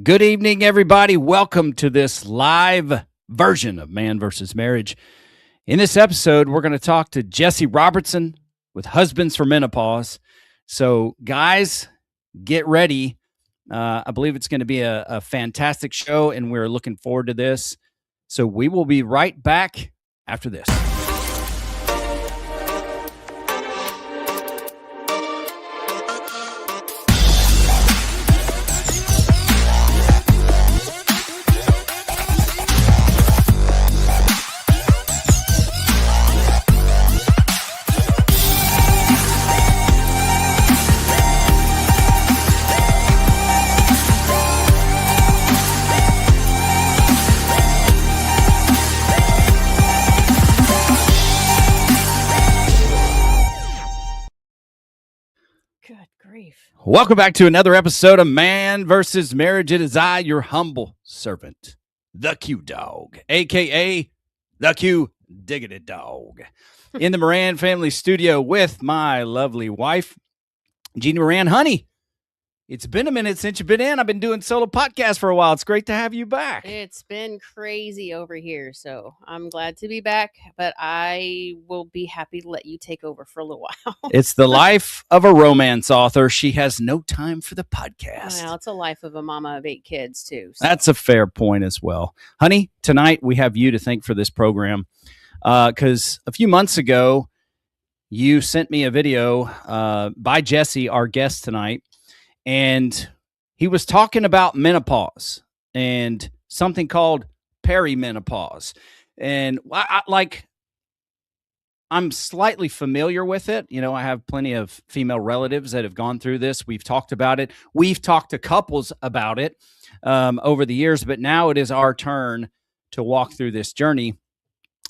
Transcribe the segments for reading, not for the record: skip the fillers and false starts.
Good evening, everybody. Welcome to this live version of Man versus Marriage. In this episode, we're going to talk to Jesse Robertson with Husbands for Menopause. So, guys, get ready. I believe it's going to be a fantastic show, and we're looking forward to this. So we will be right back after this. Good grief. Welcome back to another episode of Man versus Marriage. It is I, your humble servant, the Q Dog, a.k.a. the Q Diggity Dog, in the Moran family studio with my lovely wife, Jeannie Moran. Honey, it's been a minute since you've been in. I've been doing solo podcasts for a while. It's great to have you back. It's been crazy over here, so I'm glad to be back, but I will be happy to let you take over for a little while. It's the life of a romance author. She has no time for the podcast. Well, it's a life of a mama of 8 kids, too. So. That's a fair point as well. Honey, tonight we have you to thank for this program because a few months ago, you sent me a video by Jesse, our guest tonight, and he was talking about menopause and something called perimenopause. And I'm slightly familiar with it. You know, I have plenty of female relatives that have gone through this. We've talked about it. We've talked to couples about it over the years, but now it is our turn to walk through this journey.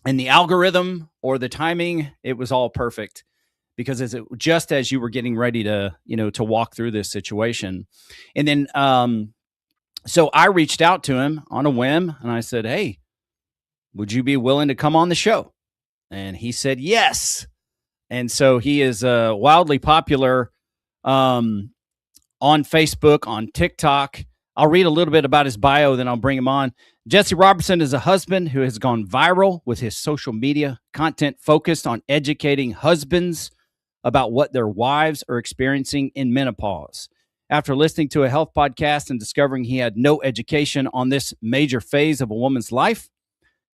And the algorithm or the timing, it was all perfect because just as you were getting ready to, to walk through this situation. And then, so I reached out to him on a whim and I said, hey, would you be willing to come on the show? And he said, yes. And so he is wildly popular on Facebook, on TikTok. I'll read a little bit about his bio, then I'll bring him on. Jesse Robertson is a husband who has gone viral with his social media content focused on educating husbands about what their wives are experiencing in menopause. After listening to a health podcast and discovering he had no education on this major phase of a woman's life,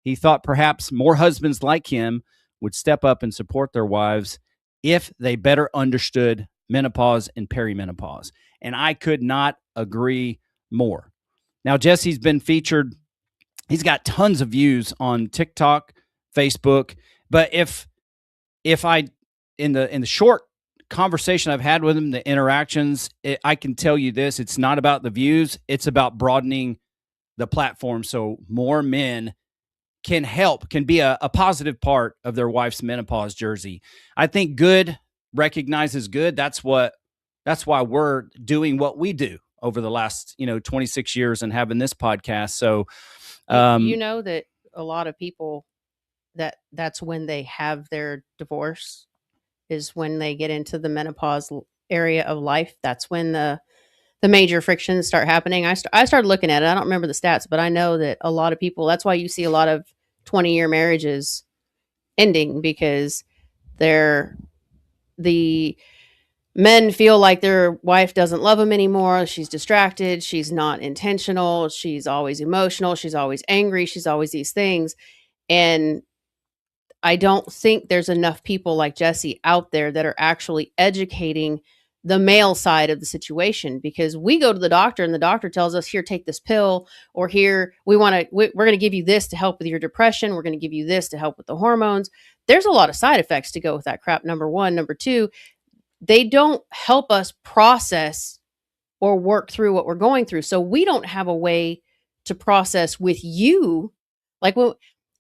he thought perhaps more husbands like him would step up and support their wives if they better understood menopause and perimenopause. And I could not agree more. Now, Jesse's been featured. He's got tons of views on TikTok, Facebook. But if I, in the short conversation I've had with him, the interactions, I can tell you this, it's not about the views. It's about broadening the platform so more men can be a positive part of their wife's menopause journey. I think good recognizes good. That's why we're doing what we do over the last, 26 years and having this podcast. So, you know that a lot of people that's when they have their divorce is when they get into the menopause area of life. That's when the major frictions start happening. I started looking at it. I don't remember the stats, but I know that a lot of people, that's why you see a lot of 20-year marriages ending, because the men feel like their wife doesn't love them anymore. She's distracted. She's not intentional. She's always emotional. She's always angry. She's always these things. And I don't think there's enough people like Jesse out there that are actually educating the male side of the situation, because we go to the doctor and the doctor tells us, here, take this pill, or here, we're going to give you this to help with your depression. We're going to give you this to help with the hormones. There's a lot of side effects to go with that crap. Number one. Number two, they don't help us process or work through what we're going through. So we don't have a way to process with you. Like,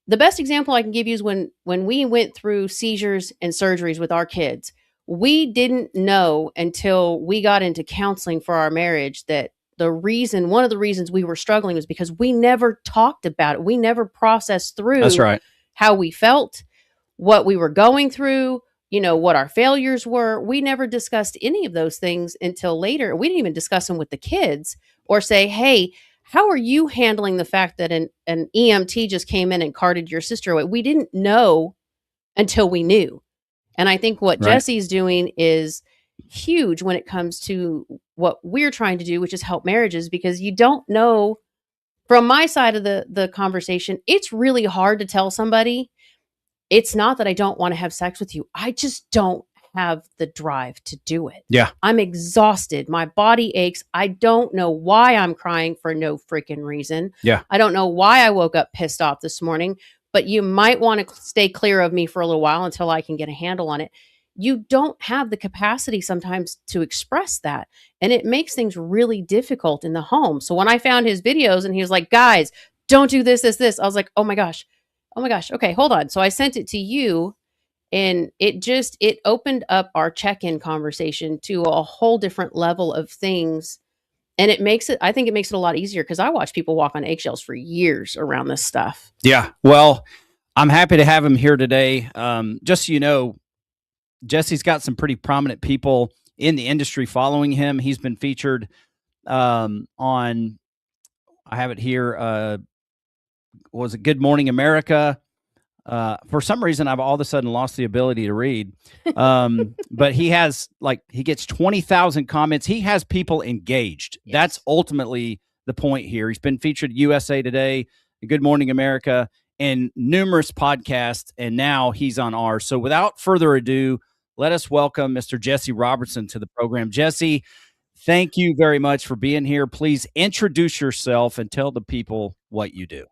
the best example I can give you is when we went through seizures and surgeries with our kids. We didn't know until we got into counseling for our marriage that one of the reasons we were struggling was because we never talked about it. We never processed through That's right. how we felt, what we were going through, what our failures were. We never discussed any of those things until later. We didn't even discuss them with the kids. or say, hey, how are you handling the fact that an EMT just came in and carted your sister away? We didn't know until we knew. And I think what Right. Jesse's doing is huge when it comes to what we're trying to do, which is help marriages, because you don't know. From my side of the conversation, it's really hard to tell somebody, it's not that I don't want to have sex with you. I just don't have the drive to do it. Yeah. I'm exhausted. My body aches. I don't know why I'm crying for no freaking reason. Yeah. I don't know why I woke up pissed off this morning, but you might want to stay clear of me for a little while until I can get a handle on it. You don't have the capacity sometimes to express that. And it makes things really difficult in the home. So when I found his videos and he was like, guys, don't do this, I was like, oh my gosh. Okay, hold on. So I sent it to you, and it opened up our check-in conversation to a whole different level of things. And I think it makes it a lot easier, because I watch people walk on eggshells for years around this stuff. Yeah. Well, I'm happy to have him here today. Just so you know, Jesse's got some pretty prominent people in the industry following him. He's been featured on, I have it here, was it Good Morning America? For some reason, I've all of a sudden lost the ability to read. But he gets 20,000 comments. He has people engaged. Yes. That's ultimately the point here. He's been featured USA Today, Good Morning America, and numerous podcasts, and now he's on ours. So without further ado, let us welcome Mr. Jesse Robertson to the program. Jesse, thank you very much for being here. Please introduce yourself and tell the people what you do.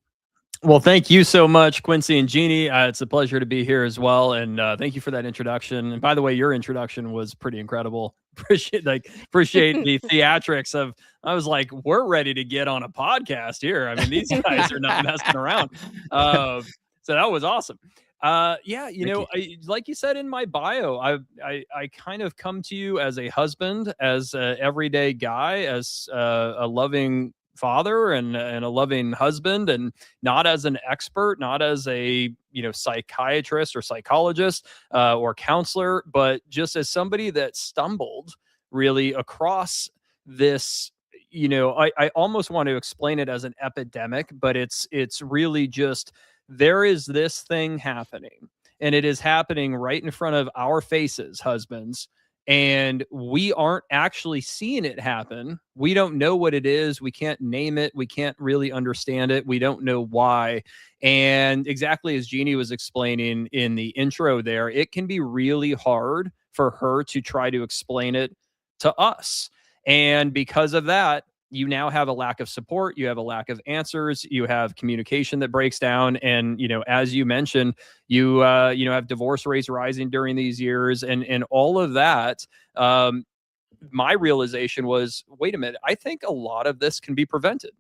Well, thank you so much, Quincy and Jeannie. It's a pleasure to be here as well. And thank you for that introduction. And by the way, your introduction was pretty incredible. Appreciate the theatrics of, I was like, we're ready to get on a podcast here. I mean, these guys are not messing around. So that was awesome. Like you said in my bio, I kind of come to you as a husband, as an everyday guy, as a loving father and a loving husband, and not as an expert, not as a psychiatrist or psychologist or counselor, but just as somebody that stumbled really across this. I almost want to explain it as an epidemic, but it's really just, there is this thing happening, and it is happening right in front of our faces, husbands. And we aren't actually seeing it happen. We don't know what it is. We can't name it. We can't really understand it. We don't know why. And exactly as Jeannie was explaining in the intro there, it can be really hard for her to try to explain it to us. And because of that, you now have a lack of support. You have a lack of answers. You have communication that breaks down. And, as you mentioned, you have divorce rates rising during these years, and all of that. My realization was, wait a minute, I think a lot of this can be prevented.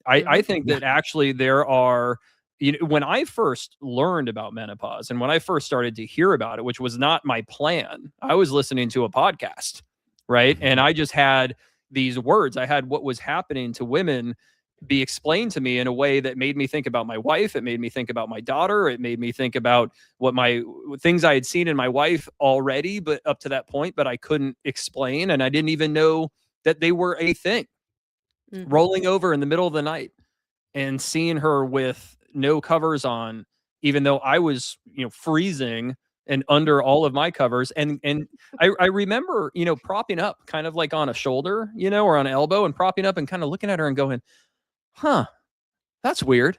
I think that actually there are, when I first learned about menopause and when I first started to hear about it, which was not my plan, I was listening to a podcast, right? And I just had these words. I had what was happening to women be explained to me in a way that made me think about my wife. It made me think about my daughter. It made me think about what things I had seen in my wife already, but up to that point, but I couldn't explain. And I didn't even know that they were a thing. Mm-hmm. Rolling over in the middle of the night and seeing her with no covers on, even though I was, freezing and under all of my covers. And I remember, propping up kind of like on a shoulder, or on an elbow, and propping up and kind of looking at her and going, huh, that's weird,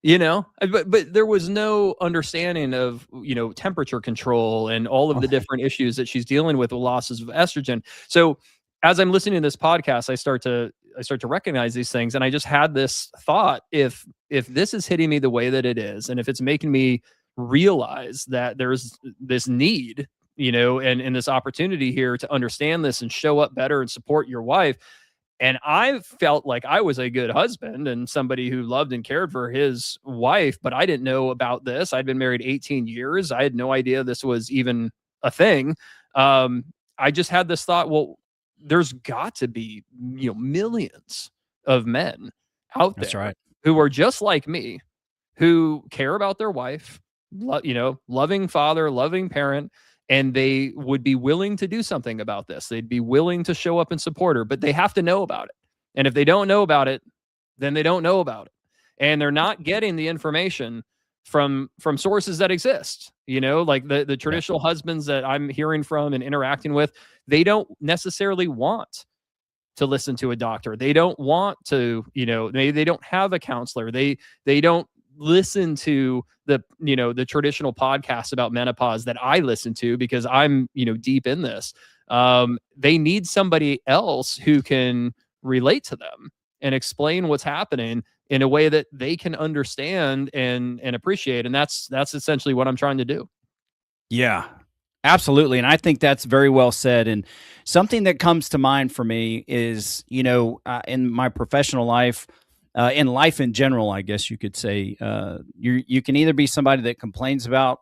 but there was no understanding of, temperature control and all of the different issues that she's dealing with losses of estrogen. So as I'm listening to this podcast, I start to recognize these things. And I just had this thought, if this is hitting me the way that it is, and if it's making me realize that there's this need, and this opportunity here to understand this and show up better and support your wife. And I felt like I was a good husband and somebody who loved and cared for his wife, but I didn't know about this. I'd been married 18 years. I had no idea this was even a thing. I just had this thought, well, there's got to be, millions of men out there. That's right. Who are just like me, who care about their wife, loving father, loving parent, and they would be willing to do something about this. They'd be willing to show up and support her, but they have to know about it. And if they don't know about it, then they don't know about it. And they're not getting the information from sources that exist. Like the traditional husbands that I'm hearing from and interacting with, they don't necessarily want to listen to a doctor. They don't want to, they don't have a counselor. They don't listen to the traditional podcasts about menopause that I listen to because I'm, deep in this. They need somebody else who can relate to them and explain what's happening in a way that they can understand and appreciate. And that's essentially what I'm trying to do. Yeah, absolutely. And I think that's very well said. And something that comes to mind for me is, in my professional life, in life in general, I guess you could say, you can either be somebody that complains about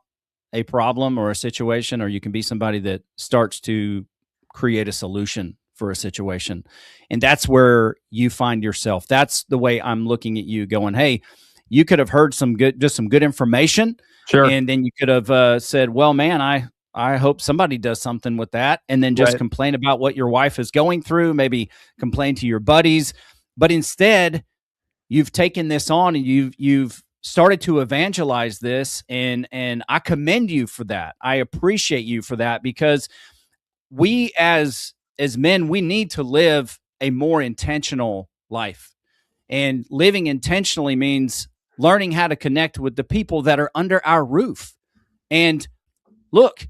a problem or a situation, or you can be somebody that starts to create a solution for a situation. And that's where you find yourself. That's the way I'm looking at you going, hey, you could have heard some good information. Sure. And then you could have said, well, man, I hope somebody does something with that. And then just complain about what your wife is going through, maybe complain to your buddies. But instead, you've taken this on and you've started to evangelize this. And I commend you for that. I appreciate you for that, because we as men, we need to live a more intentional life. And living intentionally means learning how to connect with the people that are under our roof. And look,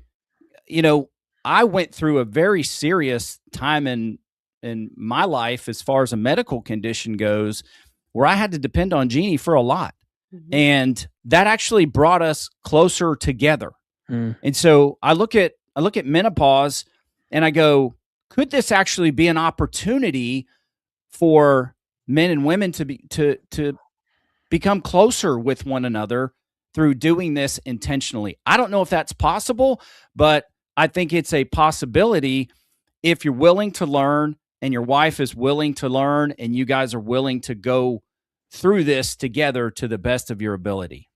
I went through a very serious time in my life as far as a medical condition goes, where I had to depend on Jeannie for a lot. Mm-hmm. And that actually brought us closer together. And so I look at menopause and I go, could this actually be an opportunity for men and women to become closer with one another through doing this intentionally? I don't know if that's possible, but I think it's a possibility if you're willing to learn and your wife is willing to learn and you guys are willing to go through this together to the best of your ability.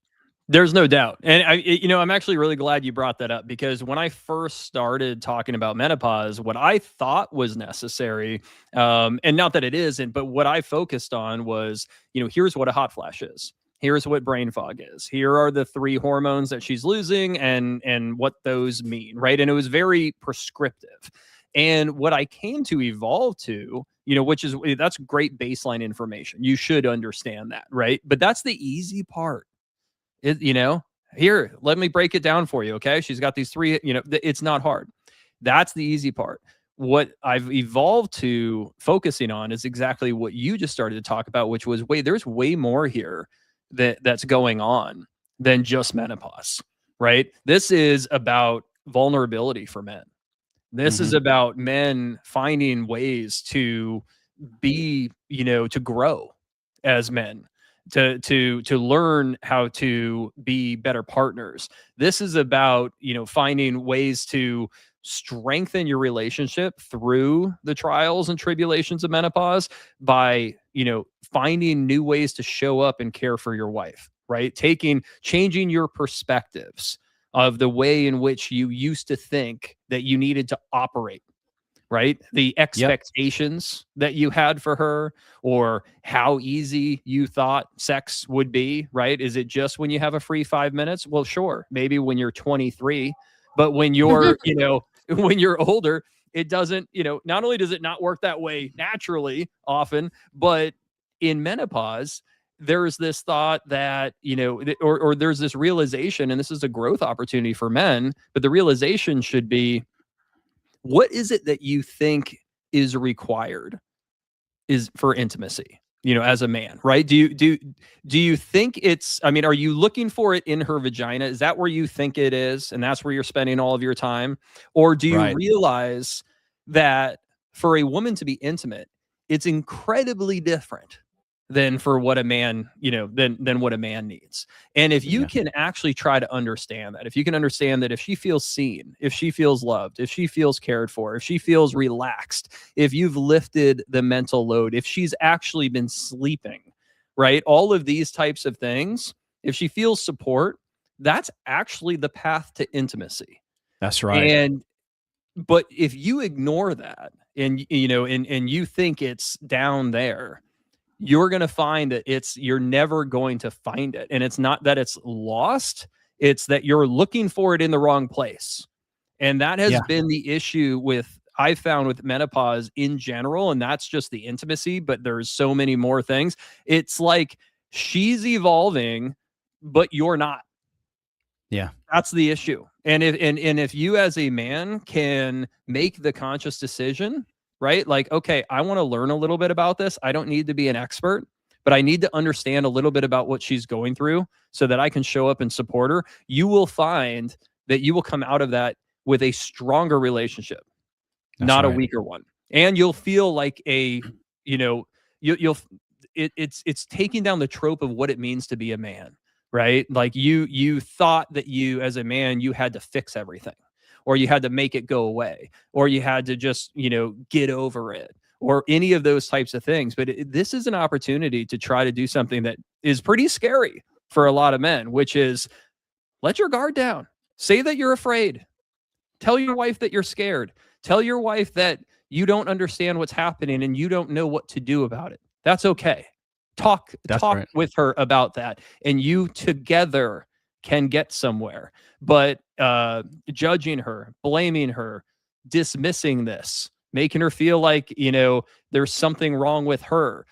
There's no doubt. And I'm actually really glad you brought that up, because when I first started talking about menopause, what I thought was necessary, and not that it isn't, but what I focused on was, here's what a hot flash is. Here's what brain fog is. Here are the 3 hormones that she's losing and what those mean, right? And it was very prescriptive. And what I came to evolve to, that's great baseline information. You should understand that, right? But that's the easy part. Here, let me break it down for you. Okay. She's got these 3, it's not hard. That's the easy part. What I've evolved to focusing on is exactly what you just started to talk about, which was, there's way more here that's going on than just menopause, right? This is about vulnerability for men. This is about men finding ways to be, to grow as men, to learn how to be better partners. This is about, finding ways to strengthen your relationship through the trials and tribulations of menopause by, finding new ways to show up and care for your wife, right? Changing your perspectives of the way in which you used to think that you needed to operate, right? The expectations that you had for her, or how easy you thought sex would be, right? Is it just when you have a free 5 minutes? Well, sure, maybe when you're 23, but when you're, when you're older, it doesn't, not only does it not work that way naturally often, but in menopause, there's this thought that, or there's this realization, and this is a growth opportunity for men, but the realization should be, what is it that you think is required is for intimacy, as a man, right? Do you think it's, are you looking for it in her vagina? Is that where you think it is? And that's where you're spending all of your time? Or do you realize that for a woman to be intimate, it's incredibly different than for what a man, than what a man needs. And if you can actually try to understand that, if you can understand that if she feels seen, if she feels loved, if she feels cared for, if she feels relaxed, if you've lifted the mental load, if she's actually been sleeping, right? All of these types of things, if she feels support, that's actually the path to intimacy. That's right. But if you ignore that and and you think it's down there, you're going to find that you're never going to find it. And it's not that it's lost, it's that you're looking for it in the wrong place. And that has been the issue I found with menopause in general. And that's just the intimacy, but there's so many more things. It's like she's evolving, but you're not. Yeah. That's the issue. And if you as a man can make the conscious decision, right? Like, okay, I want to learn a little bit about this. I don't need to be an expert, but I need to understand a little bit about what she's going through so that I can show up and support her. You will find that you will come out of that with a stronger relationship, not a weaker one. And you'll feel like it's taking down the trope of what it means to be a man. Right? Like you thought that you as a man, you had to fix everything, or you had to make it go away, or you had to just, get over it, or any of those types of things. But this is an opportunity to try to do something that is pretty scary for a lot of men, which is let your guard down. Say that you're afraid. Tell your wife that you're scared. Tell your wife that you don't understand what's happening and you don't know what to do about it. That's okay. Talk with her about that, and you together can get somewhere. But judging her, blaming her, dismissing this, making her feel like, there's something wrong with her,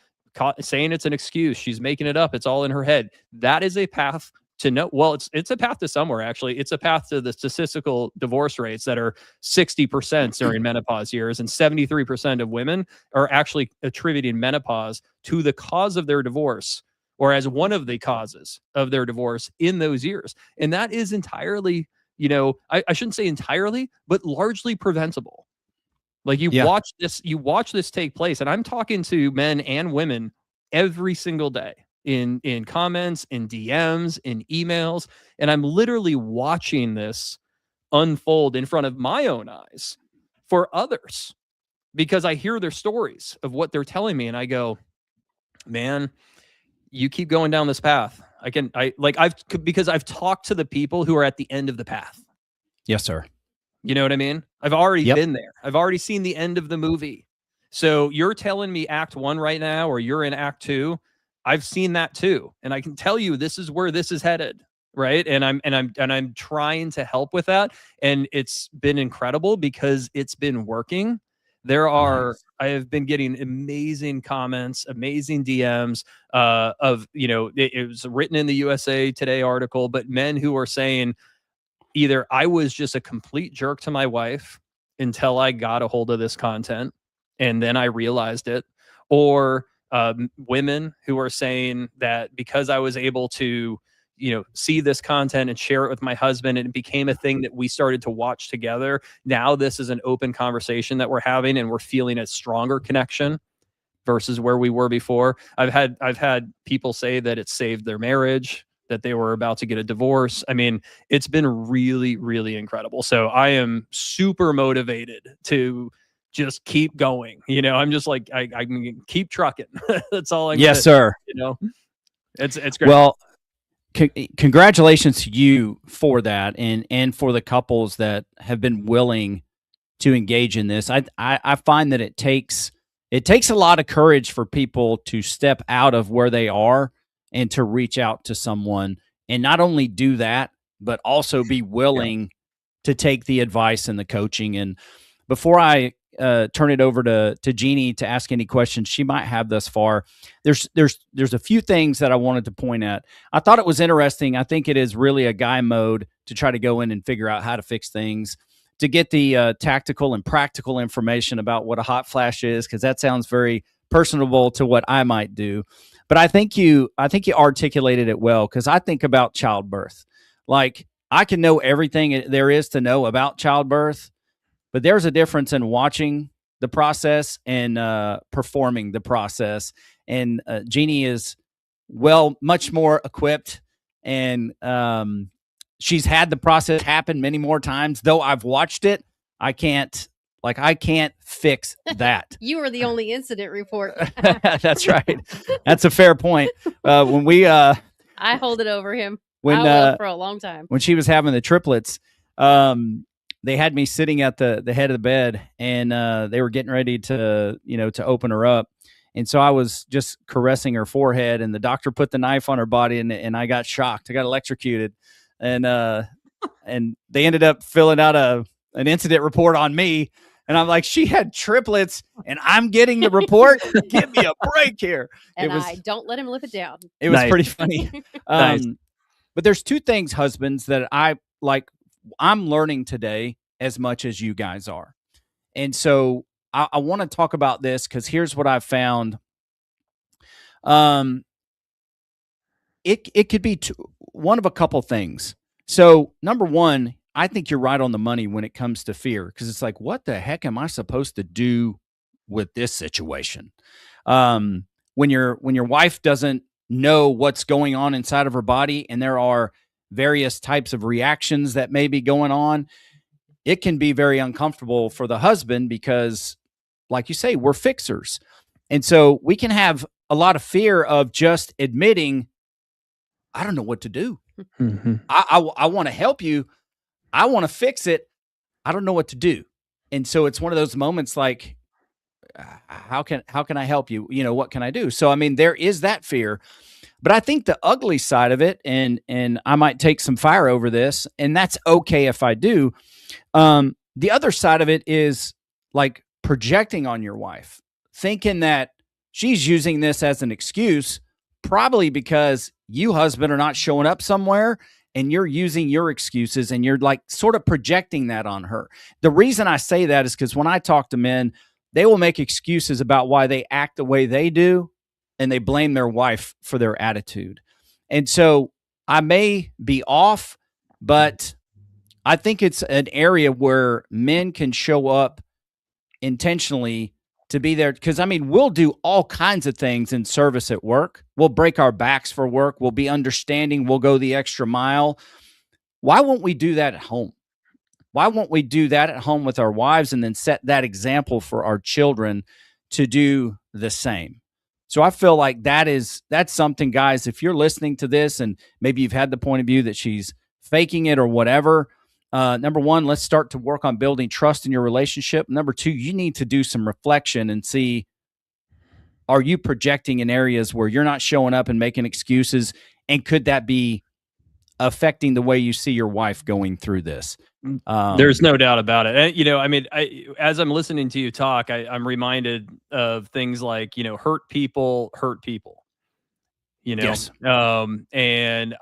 saying it's an excuse, she's making it up, it's all in her head. That is a path to no, well, it's a path to somewhere, actually. It's a path to the statistical divorce rates that are 60% during menopause years, and 73% of women are actually attributing menopause to the cause of their divorce, or as one of the causes of their divorce in those years. And that is entirely, I shouldn't say entirely, but largely preventable. Like you watch this take place, and I'm talking to men and women every single day in comments, in DMs, in emails, and I'm literally watching this unfold in front of my own eyes for others, because I hear their stories of what they're telling me, and I go, man, you keep going down this path. Because I've talked to the people who are at the end of the path. Yes, sir. You know what I mean? I've already been there. I've already seen the end of the movie. So you're telling me act 1 right now, or you're in act 2. I've seen that too. And I can tell you this is where this is headed. Right. And I'm trying to help with that. And it's been incredible because it's been working. I have been getting amazing comments, amazing DMs of, it was written in the USA Today article, but men who are saying either I was just a complete jerk to my wife until I got a hold of this content and then I realized it, or women who are saying that because I was able to, see this content and share it with my husband, and it became a thing that we started to watch together. Now this is an open conversation that we're having, and we're feeling a stronger connection versus where we were before. I've had people say that it saved their marriage, that they were about to get a divorce. I mean, it's been really, really incredible. So I am super motivated to just keep going. I'm just like, I can keep trucking. That's all I can. Yes, sir. It's great. Well, congratulations to you for that, and for the couples that have been willing to engage in this. I find that it takes a lot of courage for people to step out of where they are and to reach out to someone, and not only do that, but also be willing to take the advice and the coaching. And before I turn it over to Jeannie to ask any questions she might have thus far, there's a few things that I wanted to point at. I thought it was interesting. I think it is really a guy mode to try to go in and figure out how to fix things, to get the tactical and practical information about what a hot flash is, because that sounds very personable to what I might do. But I think you articulated it well, because I think about childbirth. Like, I can know everything there is to know about childbirth, but there's a difference in watching the process and performing the process. And Jeannie is much more equipped, and she's had the process happen many more times. Though I've watched it, I can't fix that. You were the only incident report. That's right. That's a fair point. When we, I hold it over him. I will for a long time. When she was having the triplets, they had me sitting at the head of the bed, and they were getting ready to, to open her up. And so I was just caressing her forehead, and the doctor put the knife on her body, and I got shocked. I got electrocuted, and they ended up filling out an incident report on me. And I'm like, she had triplets, and I'm getting the report. Give me a break here. And I don't let him live it down. It was pretty funny. Nice. But there's two things, husbands, that I'm learning today as much as you guys are. And so I want to talk about this because here's what I've found. It could be one of a couple things. So number one, I think you're right on the money when it comes to fear, because it's like, what the heck am I supposed to do with this situation? When your wife doesn't know what's going on inside of her body, and there are various types of reactions that may be going on, it can be very uncomfortable for the husband because, like you say, we're fixers. And so we can have a lot of fear of just admitting, I don't know what to do. Mm-hmm. I want to help you. I want to fix it. I don't know what to do. And so it's one of those moments like, how can I help you? What can I do? So, I mean, there is that fear, but I think the ugly side of it, and I might take some fire over this, and that's okay if I do. The other side of it is like projecting on your wife, thinking that she's using this as an excuse, probably because you, husband, are not showing up somewhere, and you're using your excuses, and you're like sort of projecting that on her. The reason I say that is because when I talk to men, they will make excuses about why they act the way they do, and they blame their wife for their attitude. And so I may be off, but I think it's an area where men can show up intentionally to be there. Because, I mean, we'll do all kinds of things in service at work. We'll break our backs for work. We'll be understanding. We'll go the extra mile. Why won't we do that at home? Why won't we do that at home with our wives and then set that example for our children to do the same? So I feel like that's something, guys, if you're listening to this and maybe you've had the point of view that she's faking it or whatever, number one, let's start to work on building trust in your relationship. Number two, you need to do some reflection and see, are you projecting in areas where you're not showing up and making excuses? And could that be affecting the way you see your wife going through this? There's no doubt about it. And, I mean, as I'm listening to you talk, I'm reminded of things like, hurt people hurt people. Yes. And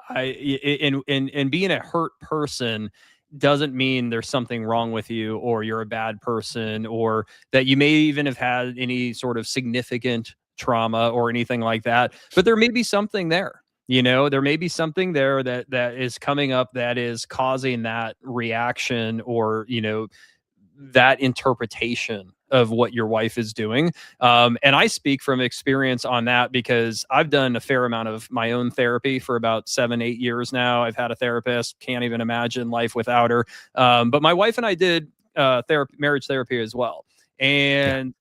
and being a hurt person doesn't mean there's something wrong with you, or you're a bad person, or that you may even have had any sort of significant trauma or anything like that. But there may be something there. There may be something there that is coming up that is causing that reaction, or, that interpretation of what your wife is doing. And I speak from experience on that because I've done a fair amount of my own therapy for about 7-8 years now. I've had a therapist, can't even imagine life without her. But my wife and I did marriage therapy as well. And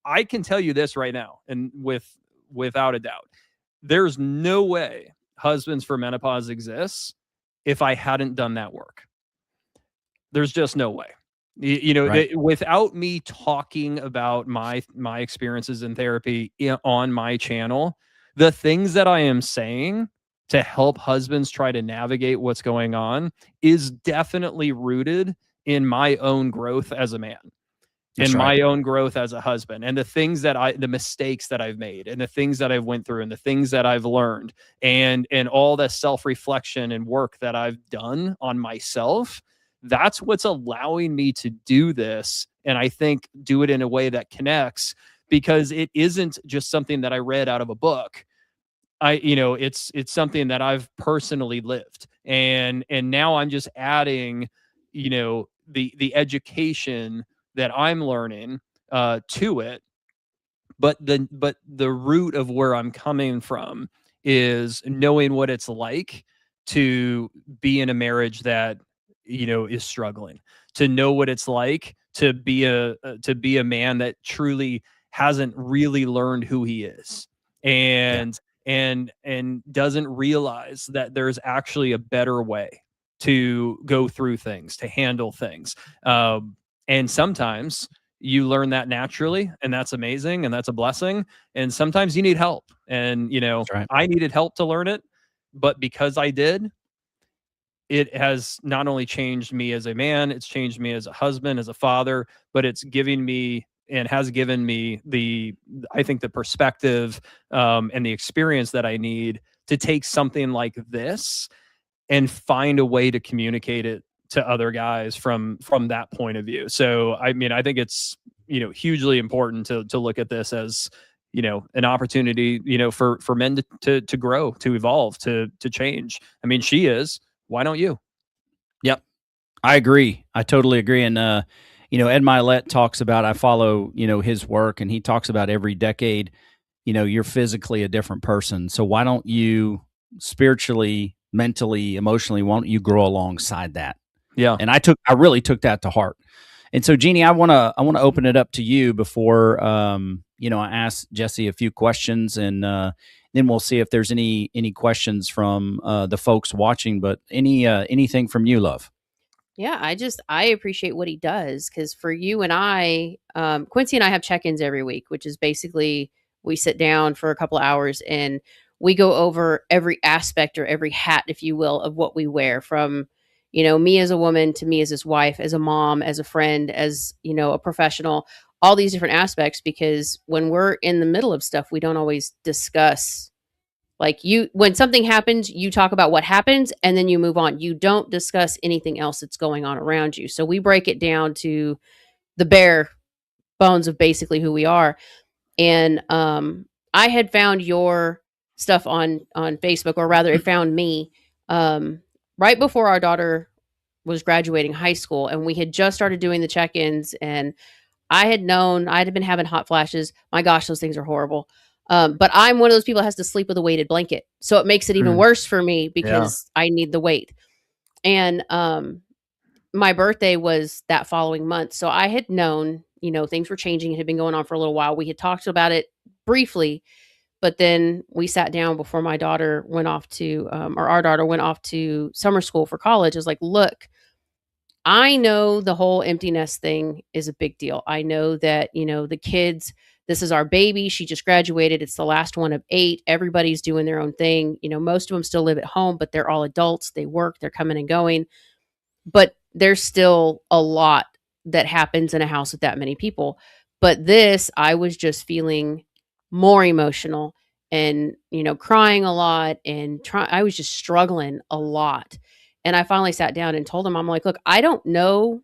I can tell you this right now, and without a doubt, there's no way Husbands for Menopause exists if I hadn't done that work. There's just no way. Right. Without me talking about my experiences in therapy on my channel, the things that I am saying to help husbands try to navigate what's going on is definitely rooted in my own growth as a man. That's in right. my own growth as a husband, and the mistakes that I've made, and the things that I've went through, and the things that I've learned, and all the self-reflection and work that I've done on myself, that's what's allowing me to do this. And I think do it in a way that connects, because it isn't just something that I read out of a book. It's something that I've personally lived. And now I'm just adding, the education that I'm learning to it. But the root of where I'm coming from is knowing what it's like to be in a marriage that, is struggling, to know what it's like to be a man that truly hasn't really learned who he is, and doesn't realize that there's actually a better way to go through things, to handle things. And sometimes you learn that naturally, and that's amazing, and that's a blessing. And sometimes you need help. And, That's right. I needed help to learn it, but because I did, it has not only changed me as a man, it's changed me as a husband, as a father, but it's giving me and has given me I think the perspective and the experience that I need to take something like this and find a way to communicate it to other guys from that point of view. So, I mean, I think it's, hugely important to look at this as, an opportunity, for men to grow, to evolve, to change. I mean, she is. Why don't you? Yep. I agree. I totally agree. And, Ed Milet talks about, I follow, his work, and he talks about every decade, you're physically a different person. So why don't you spiritually, mentally, emotionally, why don't you grow alongside that? Yeah. And I really took that to heart. And so, Jeannie, I want to open it up to you before, I ask Jesse a few questions, and then we'll see if there's any questions from the folks watching. But anything from you, love? Yeah, I appreciate what he does, because for you and I, Quincy and I have check-ins every week, which is basically we sit down for a couple of hours and we go over every aspect, or every hat, if you will, of what we wear, from, me as a woman to me as his wife, as a mom, as a friend, as, a professional, all these different aspects, because when we're in the middle of stuff, we don't always discuss. Like, when something happens, you talk about what happens and then you move on. You don't discuss anything else that's going on around you. So we break it down to the bare bones of basically who we are. And I had found your stuff on Facebook, or rather, it found me right before our daughter was graduating high school, and we had just started doing the check-ins, and I had been having hot flashes. My gosh, those things are horrible. But I'm one of those people that has to sleep with a weighted blanket. So it makes it even worse for me, because I need the weight. And my birthday was that following month. So I had known, things were changing. It had been going on for a little while. We had talked about it briefly, but then we sat down before my daughter went off to, or our daughter went off to summer school for college. I was like, look, I know the whole empty nest thing is a big deal. I know that, the kids, this is our baby. She just graduated. It's the last one of 8. Everybody's doing their own thing. Most of them still live at home, but they're all adults. They work, they're coming and going. But there's still a lot that happens in a house with that many people. But this, I was just feeling more emotional, and, crying a lot, and I was just struggling a lot. And I finally sat down and told him, I'm like, look, I don't know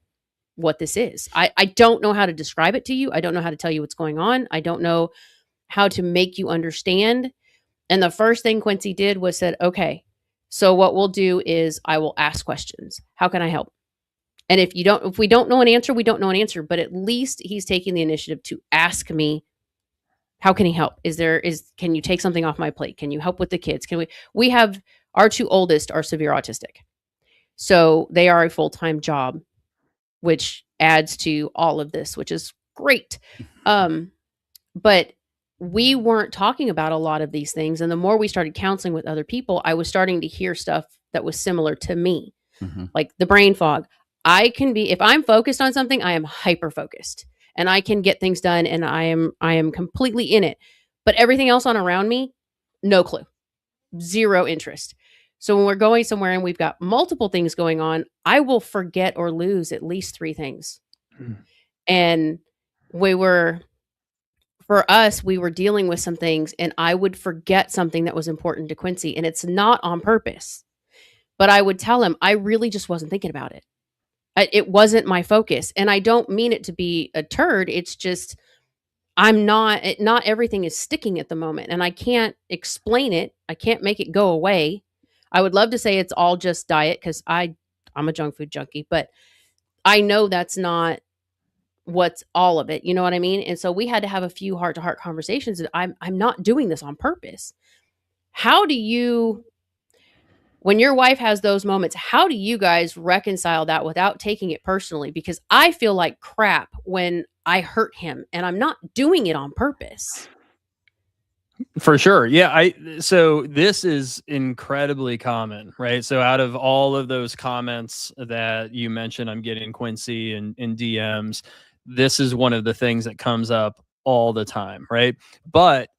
what this is. I don't know how to describe it to you. I don't know how to tell you what's going on. I don't know how to make you understand. And the first thing Quincy did was said, okay, so what we'll do is I will ask questions. How can I help? And if we don't know an answer, we don't know an answer, but at least he's taking the initiative to ask me, how can he help? Can you take something off my plate? Can you help with the kids? We have, our 2 oldest are severe autistic. So they are a full-time job, which adds to all of this, which is great. But we weren't talking about a lot of these things. And the more we started counseling with other people, I was starting to hear stuff that was similar to me, like the brain fog. If I'm focused on something, I am hyper focused, and I can get things done, and I am completely in it. But everything else on around me, no clue, zero interest. So when we're going somewhere and we've got multiple things going on, I will forget or lose at least 3 things. And for us, we were dealing with some things, and I would forget something that was important to Quincy, and it's not on purpose. But I would tell him, I really just wasn't thinking about it. It wasn't my focus. And I don't mean it to be a turd. It's just, not everything is sticking at the moment, and I can't explain it. I can't make it go away. I would love to say it's all just diet, because I'm a junk food junkie, but I know that's not what's all of it. You know what I mean? And so we had to have a few heart-to-heart conversations. I'm not doing this on purpose. How do you, when your wife has those moments, how do you guys reconcile that without taking it personally? Because I feel like crap when I hurt him, and I'm not doing it on purpose. For sure. Yeah. So this is incredibly common, right? So out of all of those comments that you mentioned, I'm getting Quincy in DMs. This is one of the things that comes up all the time, right? But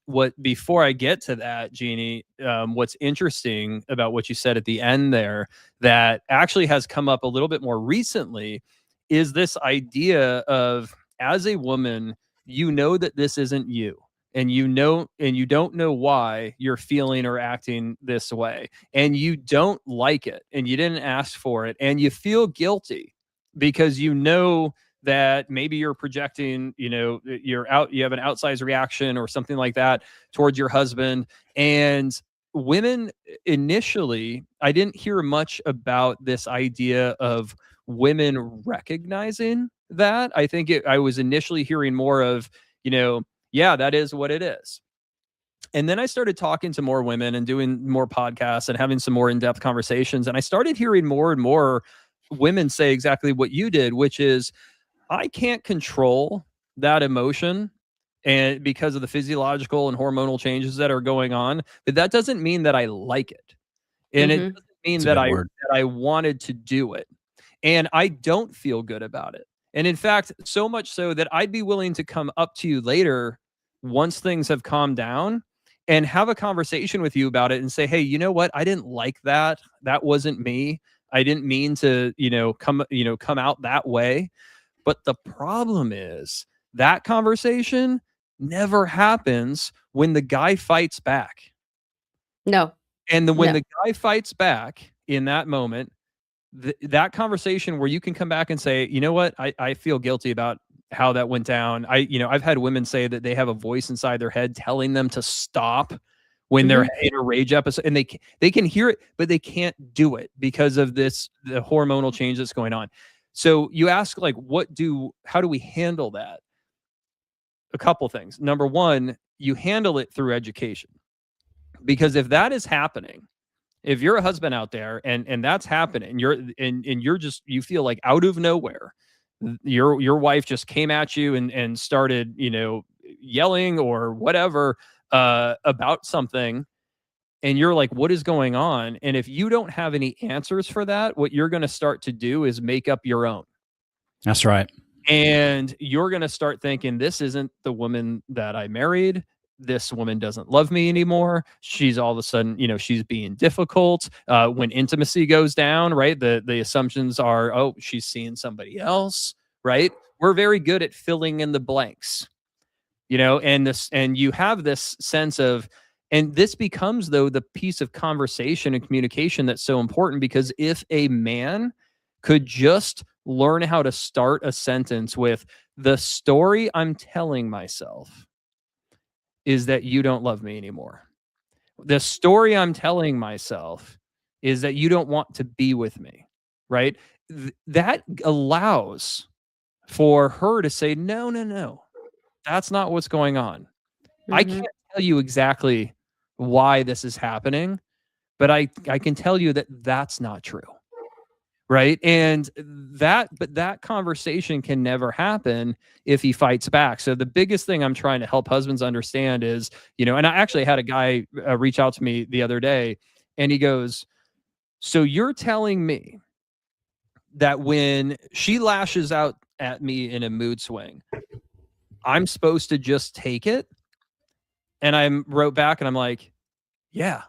before I get to that, Jeannie, what's interesting about what you said at the end there that actually has come up a little bit more recently is this idea of, as a woman, you know that this isn't you, and you don't know why you're feeling or acting this way, and you don't like it, and you didn't ask for it, and you feel guilty because you know that maybe you're projecting, you have an outsized reaction or something like that towards your husband. And women, initially, I didn't hear much about this idea of women recognizing that. I think I was initially hearing more of, yeah, that is what it is. And then I started talking to more women and doing more podcasts and having some more in-depth conversations. And I started hearing more and more women say exactly what you did, which is, I can't control that emotion, and because of the physiological and hormonal changes that are going on, but that doesn't mean that I like it. And it Mhm. doesn't mean That's a that good I word. wanted to do it. And I don't feel good about it. And in fact, so much so that I'd be willing to come up to you later once things have calmed down and have a conversation with you about it and say, hey, you know what? I didn't like that. That wasn't me. I didn't mean to, come out that way. But the problem is that conversation never happens when the guy fights back. No. And when No. the guy fights back in that moment, that conversation where you can come back and say, you know what, I feel guilty about how that went down. I've had women say that they have a voice inside their head telling them to stop when they're Mhm. in a rage episode, and they can hear it, but they can't do it because of the hormonal change that's going on. So you ask, like, how do we handle that? A couple things. Number one, you handle it through education, because if that is happening, if you're a husband out there and that's happening, you're just, you feel like out of nowhere, your wife just came at you and started, yelling or whatever, about something, and you're like, what is going on? And if you don't have any answers for that, what you're going to start to do is make up your own. That's right. And you're going to start thinking, this isn't the woman that I married. This woman doesn't love me anymore. She's all of a sudden, she's being difficult. When intimacy goes down, right? The assumptions are, oh, she's seeing somebody else, right? We're very good at filling in the blanks, and you have this sense of, and this becomes, though, the piece of conversation and communication that's so important, because if a man could just learn how to start a sentence with, the story I'm telling myself is that you don't love me anymore. The story I'm telling myself is that you don't want to be with me, right? That allows for her to say, no, no, no, that's not what's going on. I Mhm. can't tell you exactly why this is happening, but I can tell you that that's not true. Right. And that conversation can never happen if he fights back. So the biggest thing I'm trying to help husbands understand is, and I actually had a guy reach out to me the other day, and he goes, so you're telling me that when she lashes out at me in a mood swing, I'm supposed to just take it? And I wrote back and I'm like, yeah,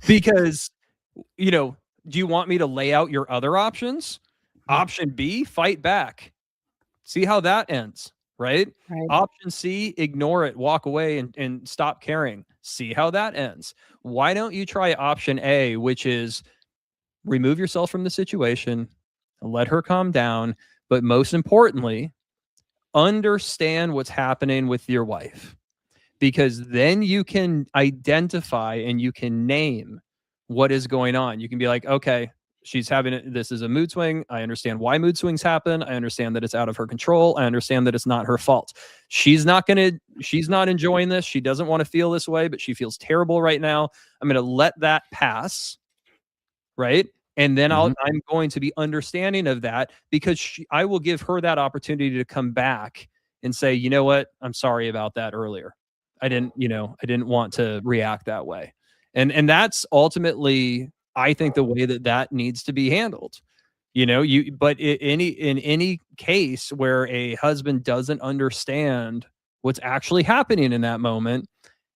because, do you want me to lay out your other options? Option B, fight back. See how that ends, right? Right. Option C, ignore it, walk away and stop caring. See how that ends. Why don't you try option A, which is remove yourself from the situation, let her calm down, but most importantly, understand what's happening with your wife, because then you can identify and you can name what is going on. You can be like, okay, she's having it. This is a mood swing. I understand why mood swings happen. I understand that it's out of her control. I understand that it's not her fault. She's not enjoying this. She doesn't want to feel this way, but she feels terrible right now. I'm going to let that pass. Right. And then Mhm. I'm going to be understanding of that, because I will give her that opportunity to come back and say, you know what? I'm sorry about that earlier. I didn't want to react that way. And that's ultimately, I think, the way that needs to be handled. But in any case where a husband doesn't understand what's actually happening in that moment,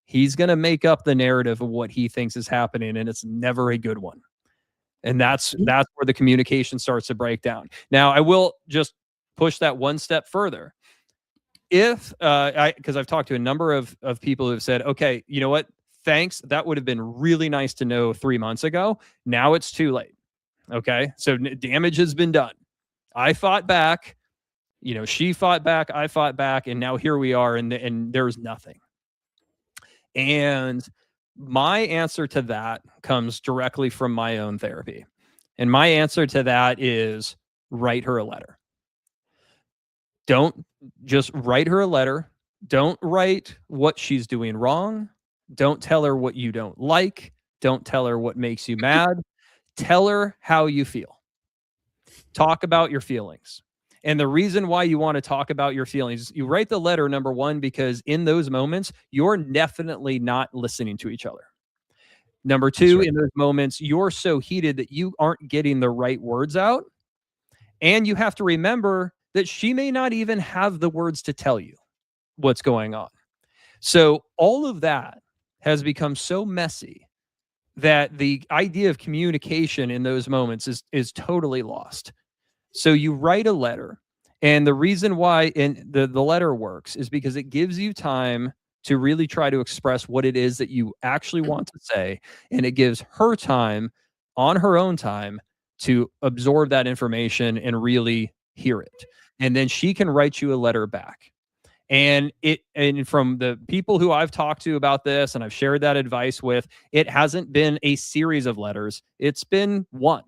he's going to make up the narrative of what he thinks is happening, and it's never a good one. And that's where the communication starts to break down. Now, I will just push that one step further. If because I've talked to a number of people who have said, okay, you know what? Thanks. That would have been really nice to know 3 months ago. Now it's too late. Okay. So damage has been done. I fought back. She fought back. I fought back. And now here we are. And there's nothing. And my answer to that comes directly from my own therapy. And my answer to that is write her a letter. Don't just write her a letter. Don't write what she's doing wrong. Don't tell her what you don't like. Don't tell her what makes you mad. Tell her how you feel. Talk about your feelings. And the reason why you want to talk about your feelings, you write the letter, number one, because in those moments, you're definitely not listening to each other. Number two, in those moments, you're so heated that you aren't getting the right words out. And you have to remember that she may not even have the words to tell you what's going on. So all of that has become so messy that the idea of communication in those moments is totally lost. So you write a letter, and the reason why the letter works is because it gives you time to really try to express what it is that you actually want to say, and it gives her time on her own time to absorb that information and really hear it. And then she can write you a letter back. And from the people who I've talked to about this and I've shared that advice with, it hasn't been a series of letters. It's been one.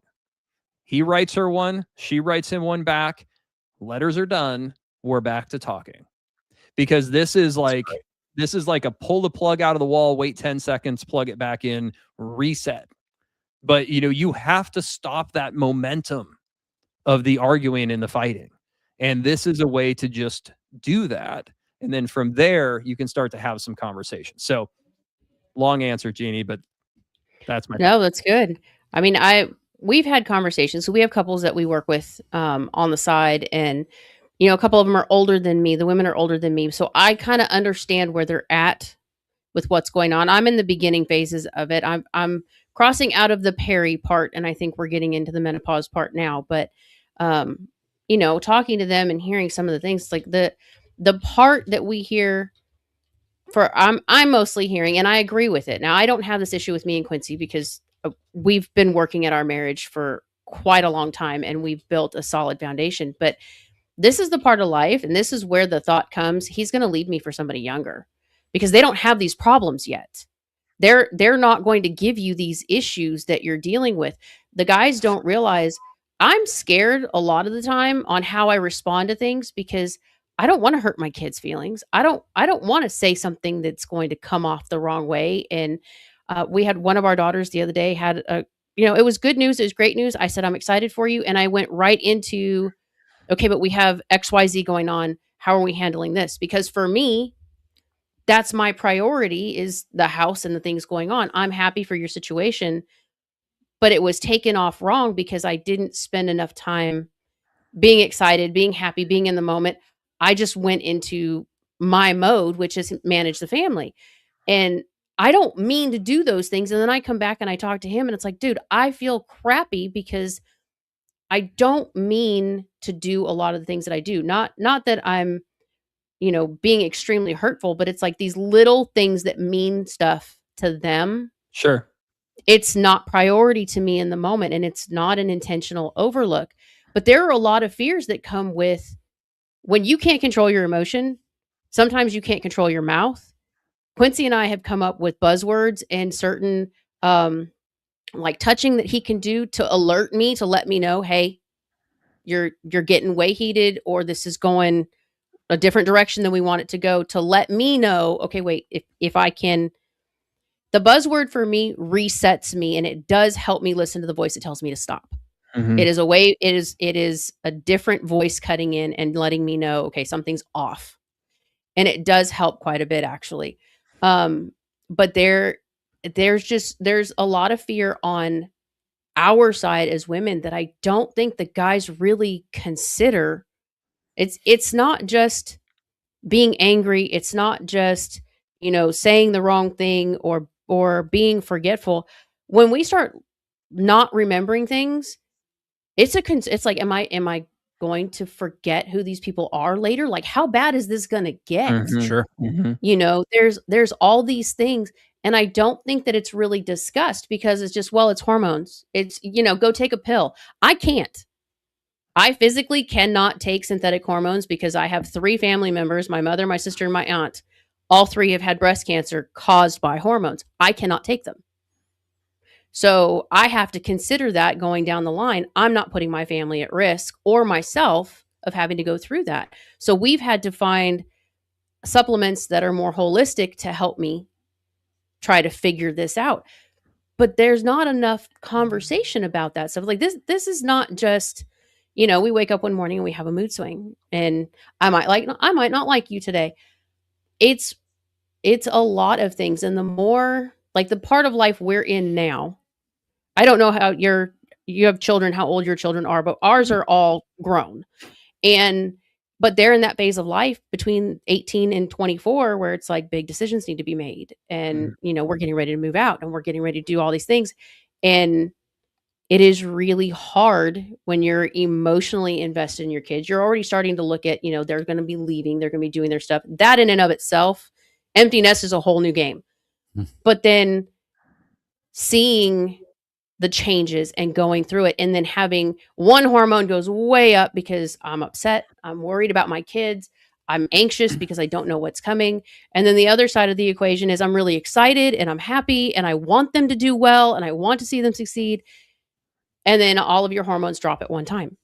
He writes her one, she writes him one back. Letters are done. We're back to talking. Because this is like a pull the plug out of the wall, wait 10 seconds, plug it back in, reset. But you have to stop that momentum of the arguing and the fighting. And this is a way to just do that. And then from there, you can start to have some conversation. So long answer, Jeannie, but that's my No, that's good. I mean, we've had conversations. So we have couples that we work with on the side, and a couple of them are older than me. The women are older than me, so I kind of understand where they're at with what's going on. I'm in the beginning phases of it. I'm crossing out of the peri part, and I think we're getting into the menopause part now. But talking to them and hearing some of the things, like the part that we hear. I'm mostly hearing, and I agree with it. Now, I don't have this issue with me and Quincy because we've been working at our marriage for quite a long time, and we've built a solid foundation. But this is the part of life, and this is where the thought comes, he's going to leave me for somebody younger because they don't have these problems yet. They're not going to give you these issues that you're dealing with. The guys don't realize I'm scared a lot of the time on how I respond to things because I don't want to hurt my kids' feelings. I don't want to say something that's going to come off the wrong way. And we had one of our daughters the other day had it was good news. It was great news. I said, I'm excited for you. And I went right into, okay, but we have XYZ going on. How are we handling this? Because for me, that's my priority is the house and the things going on. I'm happy for your situation, but it was taken off wrong because I didn't spend enough time being excited, being happy, being in the moment. I just went into my mode, which is manage the family. And I don't mean to do those things. And then I come back and I talk to him and it's like, dude, I feel crappy because I don't mean to do a lot of the things that I do. Not that I'm, being extremely hurtful, but it's like these little things that mean stuff to them. Sure. It's not priority to me in the moment, and it's not an intentional overlook. But there are a lot of fears that come with when you can't control your emotion. Sometimes you can't control your mouth. Quincy and I have come up with buzzwords and certain like touching that he can do to alert me, to let me know, hey, you're getting way heated, or this is going a different direction than we want it to go, to let me know, okay, wait, if I can. The buzzword for me resets me, and it does help me listen to the voice that tells me to stop. Mm-hmm. It is a way, it is a different voice cutting in and letting me know, okay, something's off. And it does help quite a bit, actually. But there's a lot of fear on our side as women that I don't think the guys really consider. It's not just being angry, it's not just, saying the wrong thing or being forgetful. When we start not remembering things, it's like am I going to forget who these people are later? Like how bad is this going to get? Sure. There's all these things, and I don't think that it's really discussed because it's just, well, it's hormones. It's, go take a pill. I can't. I physically cannot take synthetic hormones because I have 3 family members, my mother, my sister, and my aunt. All 3 have had breast cancer caused by hormones. I cannot take them. So I have to consider that going down the line. I'm not putting my family at risk or myself of having to go through that. So we've had to find supplements that are more holistic to help me try to figure this out. But there's not enough conversation about that stuff. Like this is not just, we wake up one morning and we have a mood swing and I might not like you today. It's a lot of things. And the more, like, the part of life we're in now, I don't know how you have children, how old your children are, but ours are all grown. But they're in that phase of life between 18 and 24 where it's like big decisions need to be made. And, we're getting ready to move out and we're getting ready to do all these things. And it is really hard when you're emotionally invested in your kids. You're already starting to look at, they're going to be leaving, they're going to be doing their stuff. That in and of itself, empty nest is a whole new game. But then seeing the changes and going through it, and then having one hormone goes way up because I'm upset, I'm worried about my kids, I'm anxious because I don't know what's coming. And then the other side of the equation is I'm really excited and I'm happy and I want them to do well and I want to see them succeed. And then all of your hormones drop at one time.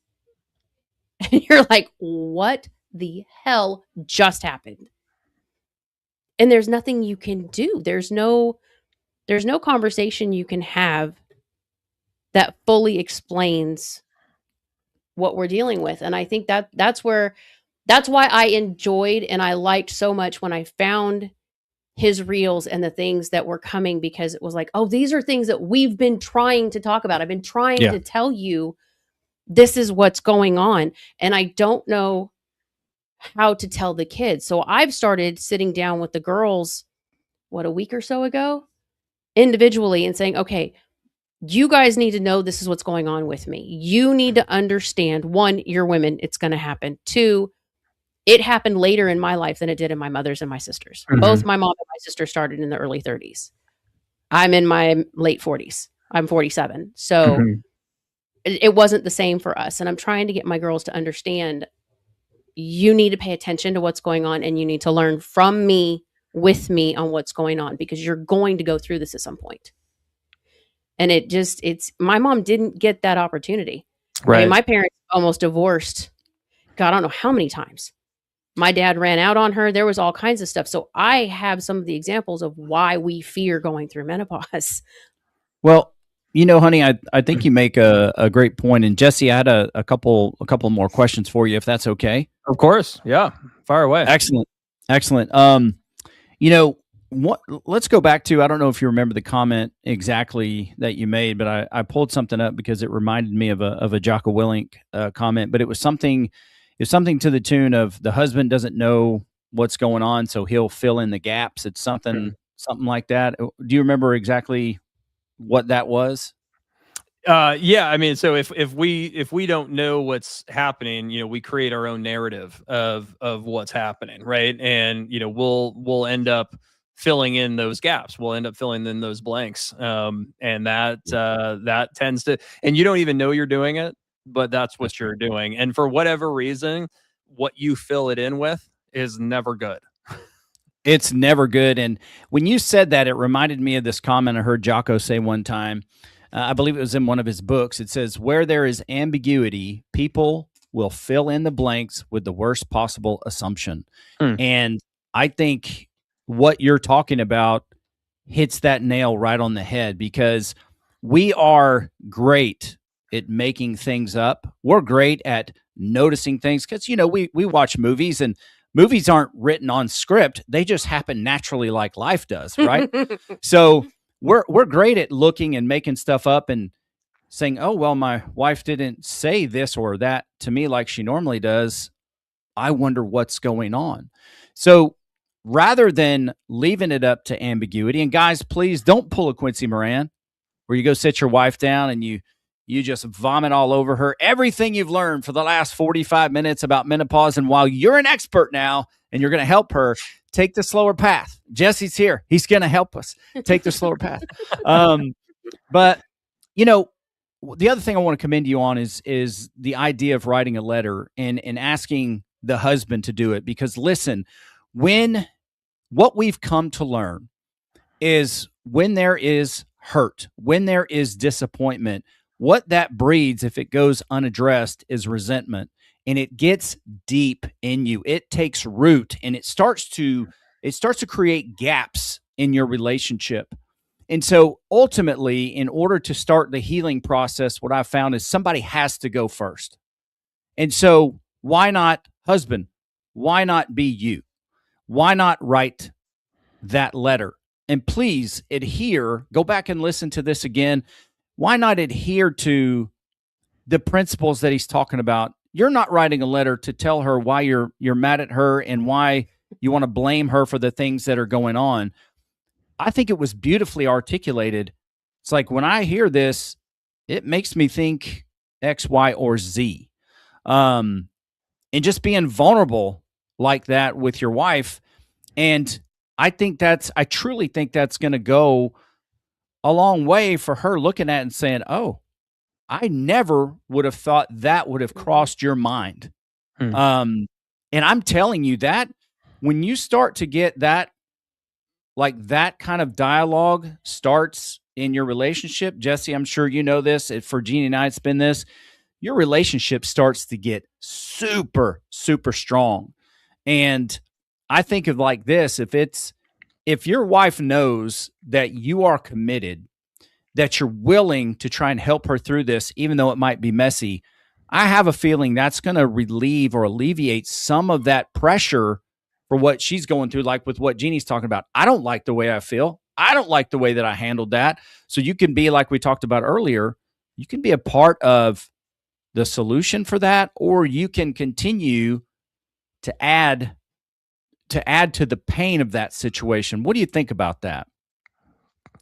And you're like, what the hell just happened? And there's nothing you can do. There's no conversation you can have that fully explains what we're dealing with. And I think that's why I enjoyed and I liked so much when I found his reels and the things that were coming, because it was like, oh, these are things that we've been trying to talk about. I've been trying to tell you this is what's going on. And I don't know how to tell the kids. So I've started sitting down with the girls, a week or so ago, individually, and saying, okay, you guys need to know this is what's going on with me. You need to understand, 1, you're women, it's going to happen. 2, it happened later in my life than it did in my mother's and my sister's. Both my mom and my sister started in the early 30s. I'm in my late 40s. I'm 47. So it wasn't the same for us. And I'm trying to get my girls to understand, you need to pay attention to what's going on and you need to learn from me, with me, on what's going on, because you're going to go through this at some point. And my mom didn't get that opportunity. Right. I mean, my parents almost divorced, God, I don't know how many times. My dad ran out on her. There was all kinds of stuff. So I have some of the examples of why we fear going through menopause. Well, honey, I think you make a great point. And Jesse, I had a couple more questions for you, if that's okay. Of course. Yeah. Fire away. Excellent. Let's go back to, I don't know if you remember the comment exactly that you made, but I pulled something up because it reminded me of a Jocko Willink comment, but it was something to the tune of, the husband doesn't know what's going on, so he'll fill in the gaps. It's something like that. Do you remember exactly what that was? Yeah, I mean, so if we don't know what's happening, we create our own narrative of what's happening, right? And we'll end up filling in those gaps. We'll end up filling in those blanks, and that tends to, and you don't even know you're doing it, but that's what you're doing. And for whatever reason, what you fill it in with is never good. It's never good. And when you said that, it reminded me of this comment I heard Jocko say one time. I believe it was in one of his books. It says, where there is ambiguity, people will fill in the blanks with the worst possible assumption. And I think what you're talking about hits that nail right on the head, because we are great at making things up. We're great at noticing things because, we watch movies and movies aren't written on script. They just happen naturally like life does, right? So we're great at looking and making stuff up and saying, oh, well, my wife didn't say this or that to me like she normally does. I wonder what's going on. So rather than leaving it up to ambiguity, and guys, please don't pull a Quincy Moran where you go sit your wife down and you just vomit all over her everything you've learned for the last 45 minutes about menopause. And while you're an expert now and you're going to help her, take the slower path. Jesse's here. He's going to help us take the slower path. But, you know, the other thing I want to commend you on is the idea of writing a letter and asking the husband to do it. Because listen, what we've come to learn is when there is hurt, when there is disappointment, what that breeds, if it goes unaddressed, is resentment. And it gets deep in you. It takes root and it starts to create gaps in your relationship. And so ultimately, in order to start the healing process, what I've found is somebody has to go first. And so why not, husband? Why not be you? Why not write that letter? And please adhere, go back and listen to this again. Why not adhere to the principles that he's talking about? You're not writing a letter to tell her why you're mad at her and why you want to blame her for the things that are going on. I think it was beautifully articulated. It's like when I hear this, it makes me think X, Y, or Z. And just being vulnerable like that with your wife. And I truly think that's going to go a long way for her looking at it and saying, oh, I never would have thought that would have crossed your mind. And I'm telling you that when you start to get that, like that kind of dialogue starts in your relationship, Jesse, I'm sure you know this. For Jeannie and I, it's been this. Your relationship starts to get super, super strong. And I think of like this, if your wife knows that you are committed, that you're willing to try and help her through this, even though it might be messy, I have a feeling that's going to relieve or alleviate some of that pressure for what she's going through, like with what Jeannie's talking about. I don't like the way I feel. I don't like the way that I handled that. So you can be, like we talked about earlier, you can be a part of the solution for that, or you can continue to add to the pain of that situation. What do you think about that?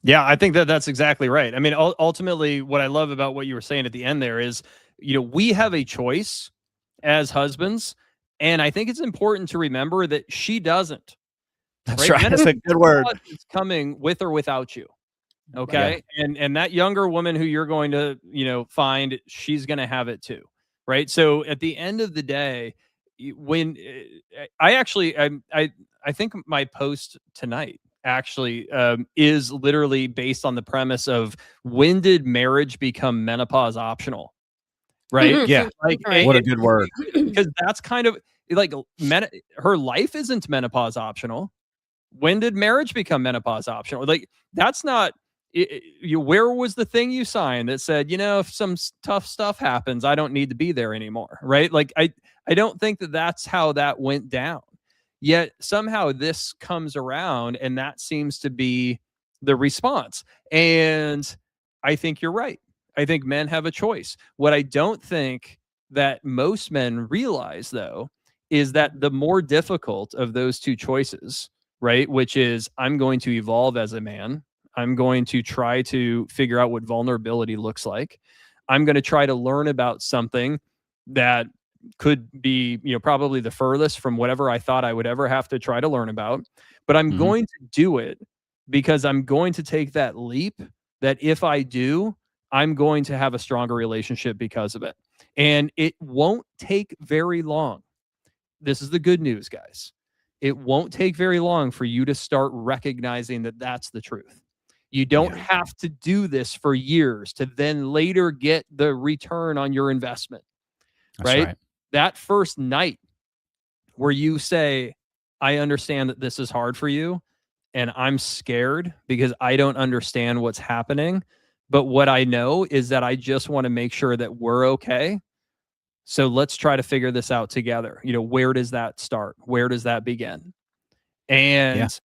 Yeah, I think that's exactly right. I mean, ultimately, what I love about what you were saying at the end there is, we have a choice as husbands, and I think it's important to remember that she doesn't. That's right. That's a good word. It's coming with or without you. Okay. Yeah. And that younger woman who you're going to, find, she's going to have it too. Right. So at the end of the day, when I think my post tonight actually is literally based on the premise of, when did marriage become menopause optional? Right. Yeah. Like, what a good word. Because that's kind of like her life isn't menopause optional. When did marriage become menopause optional? Like, that's not where was the thing you signed that said, if some tough stuff happens, I don't need to be there anymore. Right. Like, I don't think that that's how that went down. Yet somehow this comes around, and that seems to be the response. And I think you're right. I think men have a choice. What I don't think that most men realize, though, is that the more difficult of those two choices, right, which is, I'm going to evolve as a man, I'm going to try to figure out what vulnerability looks like, I'm going to try to learn about something that could be, probably the furthest from whatever I thought I would ever have to try to learn about. But I'm going to do it because I'm going to take that leap that if I do, I'm going to have a stronger relationship because of it. And it won't take very long. This is the good news, guys. It won't take very long for you to start recognizing that that's the truth. You don't have to do this for years to then later get the return on your investment. Right? That first night where you say, I understand that this is hard for you, and I'm scared because I don't understand what's happening. But what I know is that I just want to make sure that we're okay. So let's try to figure this out together. Where does that start? Where does that begin? And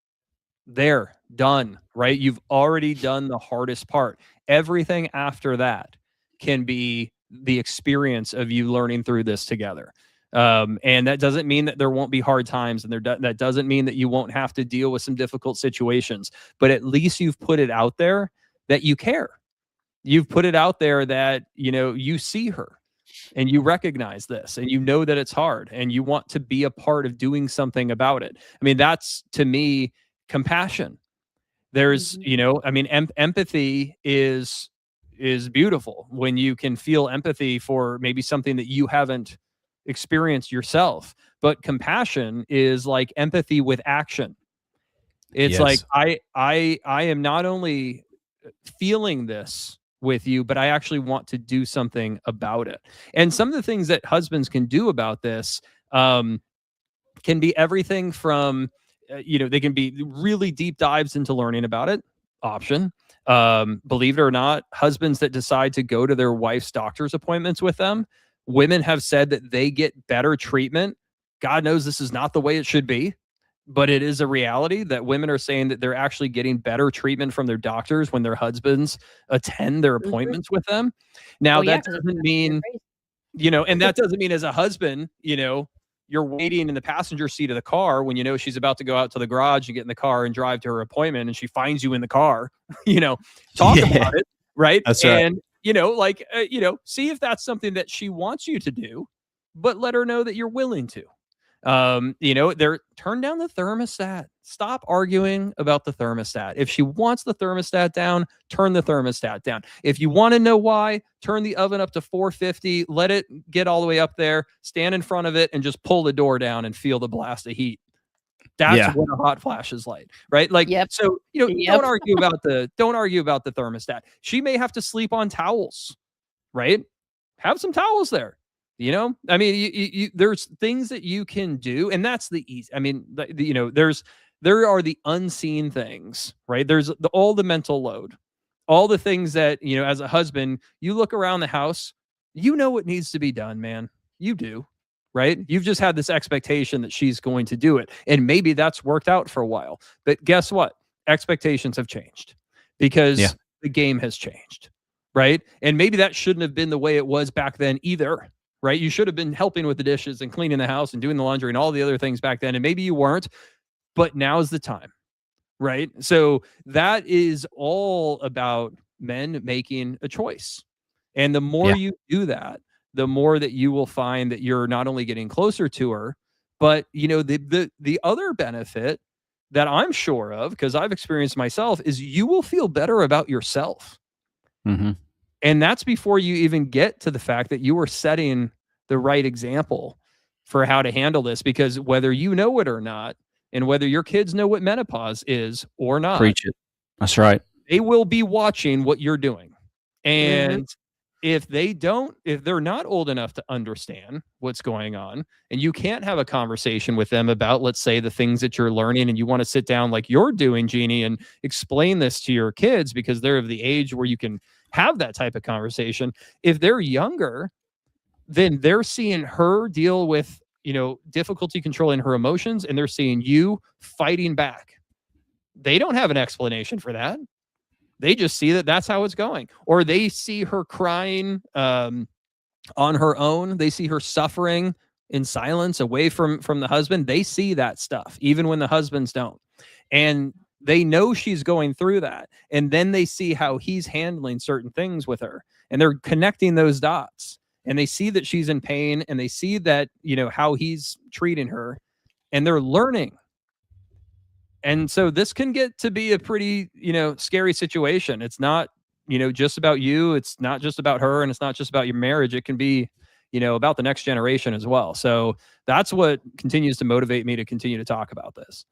there, done, right? You've already done the hardest part. Everything after that can be the experience of you learning through this together. And that doesn't mean that there won't be hard times, and that doesn't mean that you won't have to deal with some difficult situations, but at least you've put it out there that you care. You've put it out there that, you see her and you recognize this and you know that it's hard and you want to be a part of doing something about it. I mean, that's, to me, compassion. There's, empathy is beautiful when you can feel empathy for maybe something that you haven't experienced yourself. But compassion is like empathy with action. It's like I am not only feeling this with you, but I actually want to do something about it. And some of the things that husbands can do about this can be everything from they can be really deep dives into learning about it. Option. Believe it or not, husbands that decide to go to their wife's doctor's appointments with them, women have said that they get better treatment. God knows this is not the way it should be, but it is a reality that women are saying that they're actually getting better treatment from their doctors when their husbands attend their appointments with them. Now, that doesn't mean, and that doesn't mean as a husband, you're waiting in the passenger seat of the car when she's about to go out to the garage and get in the car and drive to her appointment, and she finds you in the car, talk about it, right? That's right. And, see if that's something that she wants you to do, but let her know that you're willing to. Turn down the thermostat. Stop arguing about the thermostat. If she wants the thermostat down, turn the thermostat down. If you want to know why, turn the oven up to 450, let it get all the way up there, stand in front of it and just pull the door down and feel the blast of heat. That's what a hot flash is like, right? Like, so, don't argue about the thermostat. She may have to sleep on towels, right? Have some towels there. I mean, there's things that you can do, and that's the easy. I mean, there are the unseen things, right? There's all the mental load, all the things that, as a husband, you look around the house, what needs to be done, man. You do, right? You've just had this expectation that she's going to do it. And maybe that's worked out for a while, but guess what? Expectations have changed because the game has changed, right? And maybe that shouldn't have been the way it was back then either. Right? You should have been helping with the dishes and cleaning the house and doing the laundry and all the other things back then. And maybe you weren't, but now's the time. Right? So that is all about men making a choice. And the more you do that, the more that you will find that you're not only getting closer to her, but the other benefit that I'm sure of, because I've experienced myself, is you will feel better about yourself. Mm-hmm. And that's before you even get to the fact that you are setting the right example for how to handle this, because whether you know it or not, and whether your kids know what menopause is or not, preach it. That's right. They will be watching what you're doing. And if they're not old enough to understand what's going on, and you can't have a conversation with them about, let's say, the things that you're learning, and you want to sit down like you're doing, Jeannie, and explain this to your kids because they're of the age where you can have that type of conversation. If they're younger, then they're seeing her deal with, difficulty controlling her emotions, and they're seeing you fighting back. They don't have an explanation for that. They just see that that's how it's going. Or they see her crying on her own. They see her suffering in silence away from the husband. They see that stuff, even when the husbands don't. And they know she's going through that. And then they see how he's handling certain things with her. And they're connecting those dots. And they see that she's in pain. And they see that, how he's treating her. And they're learning. And so this can get to be a pretty, scary situation. It's not, just about you. It's not just about her. And it's not just about your marriage. It can be, about the next generation as well. So that's what continues to motivate me to continue to talk about this.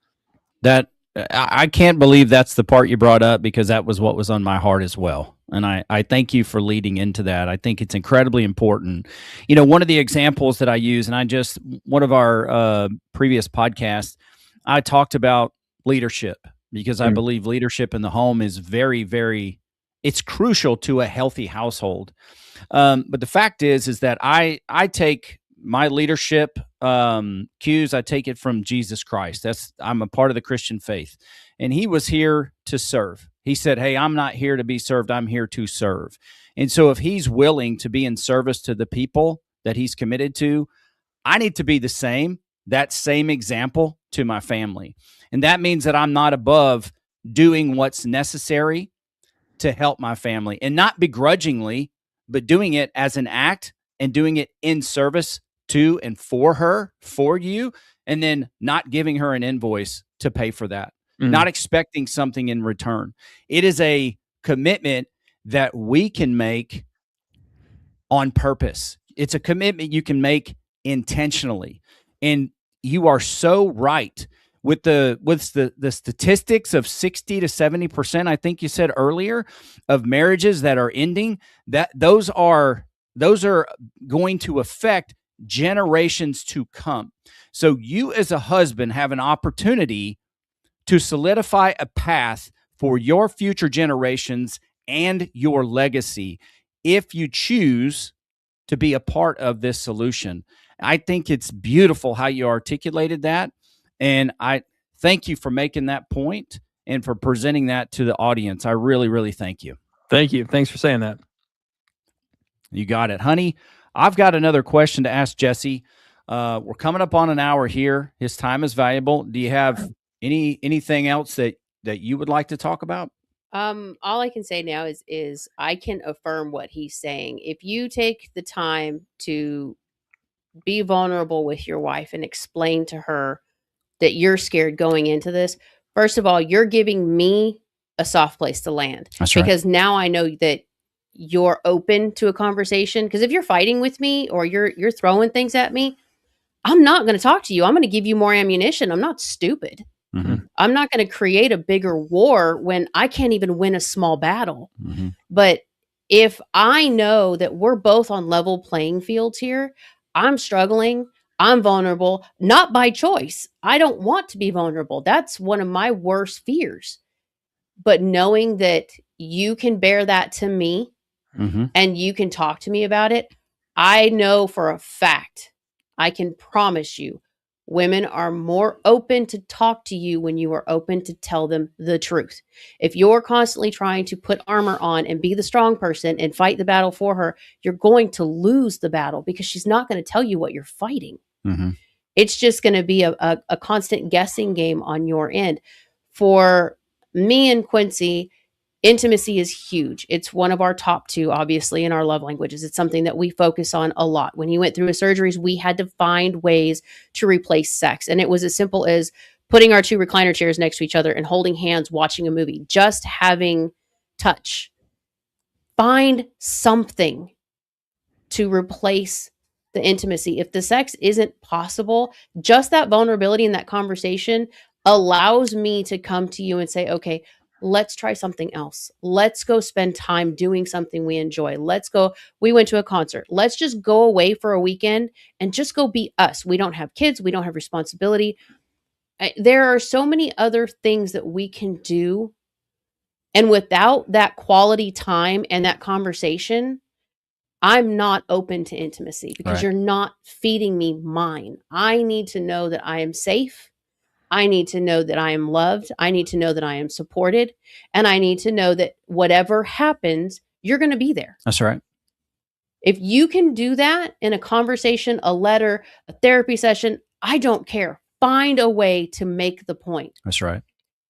That I can't believe that's the part you brought up, because that was what was on my heart as well. And I thank you for leading into that. I think it's incredibly important. One of the examples that I use, and one of our previous podcasts, I talked about leadership, because I believe leadership in the home is very, very, it's crucial to a healthy household. But the fact is that I take my leadership cues. I take it from Jesus Christ. I'm a part of the Christian faith, and he was here to serve. He said, "Hey, I'm not here to be served. I'm here to serve." And so if he's willing to be in service to the people that he's committed to, I need to be that same example to my family. And that means that I'm not above doing what's necessary to help my family, and not begrudgingly, but doing it as an act and doing it in service to and for her, for you, and then not giving her an invoice to pay for that, not expecting something in return. It is a commitment that we can make on purpose. It's a commitment you can make intentionally. And you are so right with the statistics of 60 to 70%, I think you said earlier, of marriages that are ending, that those are going to affect generations to come. So you as a husband have an opportunity to solidify a path for your future generations and your legacy if you choose to be a part of this solution. I think it's beautiful how you articulated that. And I thank you for making that point and for presenting that to the audience. I really, really thank you. Thank you. Thanks for saying that. You got it, honey. I've got another question to ask Jesse. We're coming up on an hour here. His time is valuable. Do you have anything else that you would like to talk about? All I can say now is I can affirm what he's saying. If you take the time to be vulnerable with your wife and explain to her that you're scared going into this, first of all, you're giving me a soft place to land. That's right. Because now I know that you're open to a conversation. Because if you're fighting with me or you're throwing things at me, I'm not going to talk to you. I'm going to give you more ammunition. I'm not stupid. Mm-hmm. I'm not going to create a bigger war when I can't even win a small battle. Mm-hmm. But if I know that we're both on level playing fields here, I'm struggling, I'm vulnerable, not by choice. I don't want to be vulnerable. That's one of my worst fears. But knowing that you can bear that to me Mm-hmm. and you can talk to me about it, I know for a fact, I can promise you, women are more open to talk to you when you are open to tell them the truth. If you're constantly trying to put armor on and be the strong person and fight the battle for her, you're going to lose the battle because she's not going to tell you what you're fighting. Mm-hmm. It's just going to be a constant guessing game on your end. For me and Quincy, intimacy is huge. It's one of our top two, obviously, in our love languages. It's something that we focus on a lot. When he went through his surgeries, we had to find ways to replace sex. And it was as simple as putting our two recliner chairs next to each other and holding hands, watching a movie, just having touch. Find something to replace the intimacy. If the sex isn't possible, just that vulnerability in that conversation allows me to come to you and say, okay, let's try something else. Let's go spend time doing something we enjoy. We went to a concert. Let's just go away for a weekend and just go be us. We don't have kids. We don't have responsibility. There are so many other things that we can do. And without that quality time and that conversation, I'm not open to intimacy because Right. you're not feeding me mine. I need to know that I am safe. I need to know that I am loved. I need to know that I am supported. And I need to know that whatever happens, you're going to be there. That's right. If you can do that in a conversation, a letter, a therapy session, I don't care. Find a way to make the point. That's right.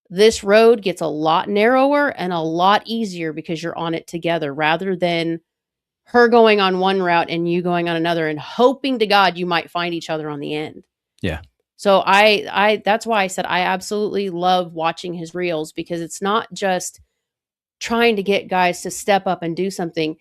This road gets a lot narrower and a lot easier because you're on it together rather than her going on one route and you going on another and hoping to God you might find each other on the end. Yeah. So I that's why I said I absolutely love watching his reels because it's not just trying to get guys to step up and do something.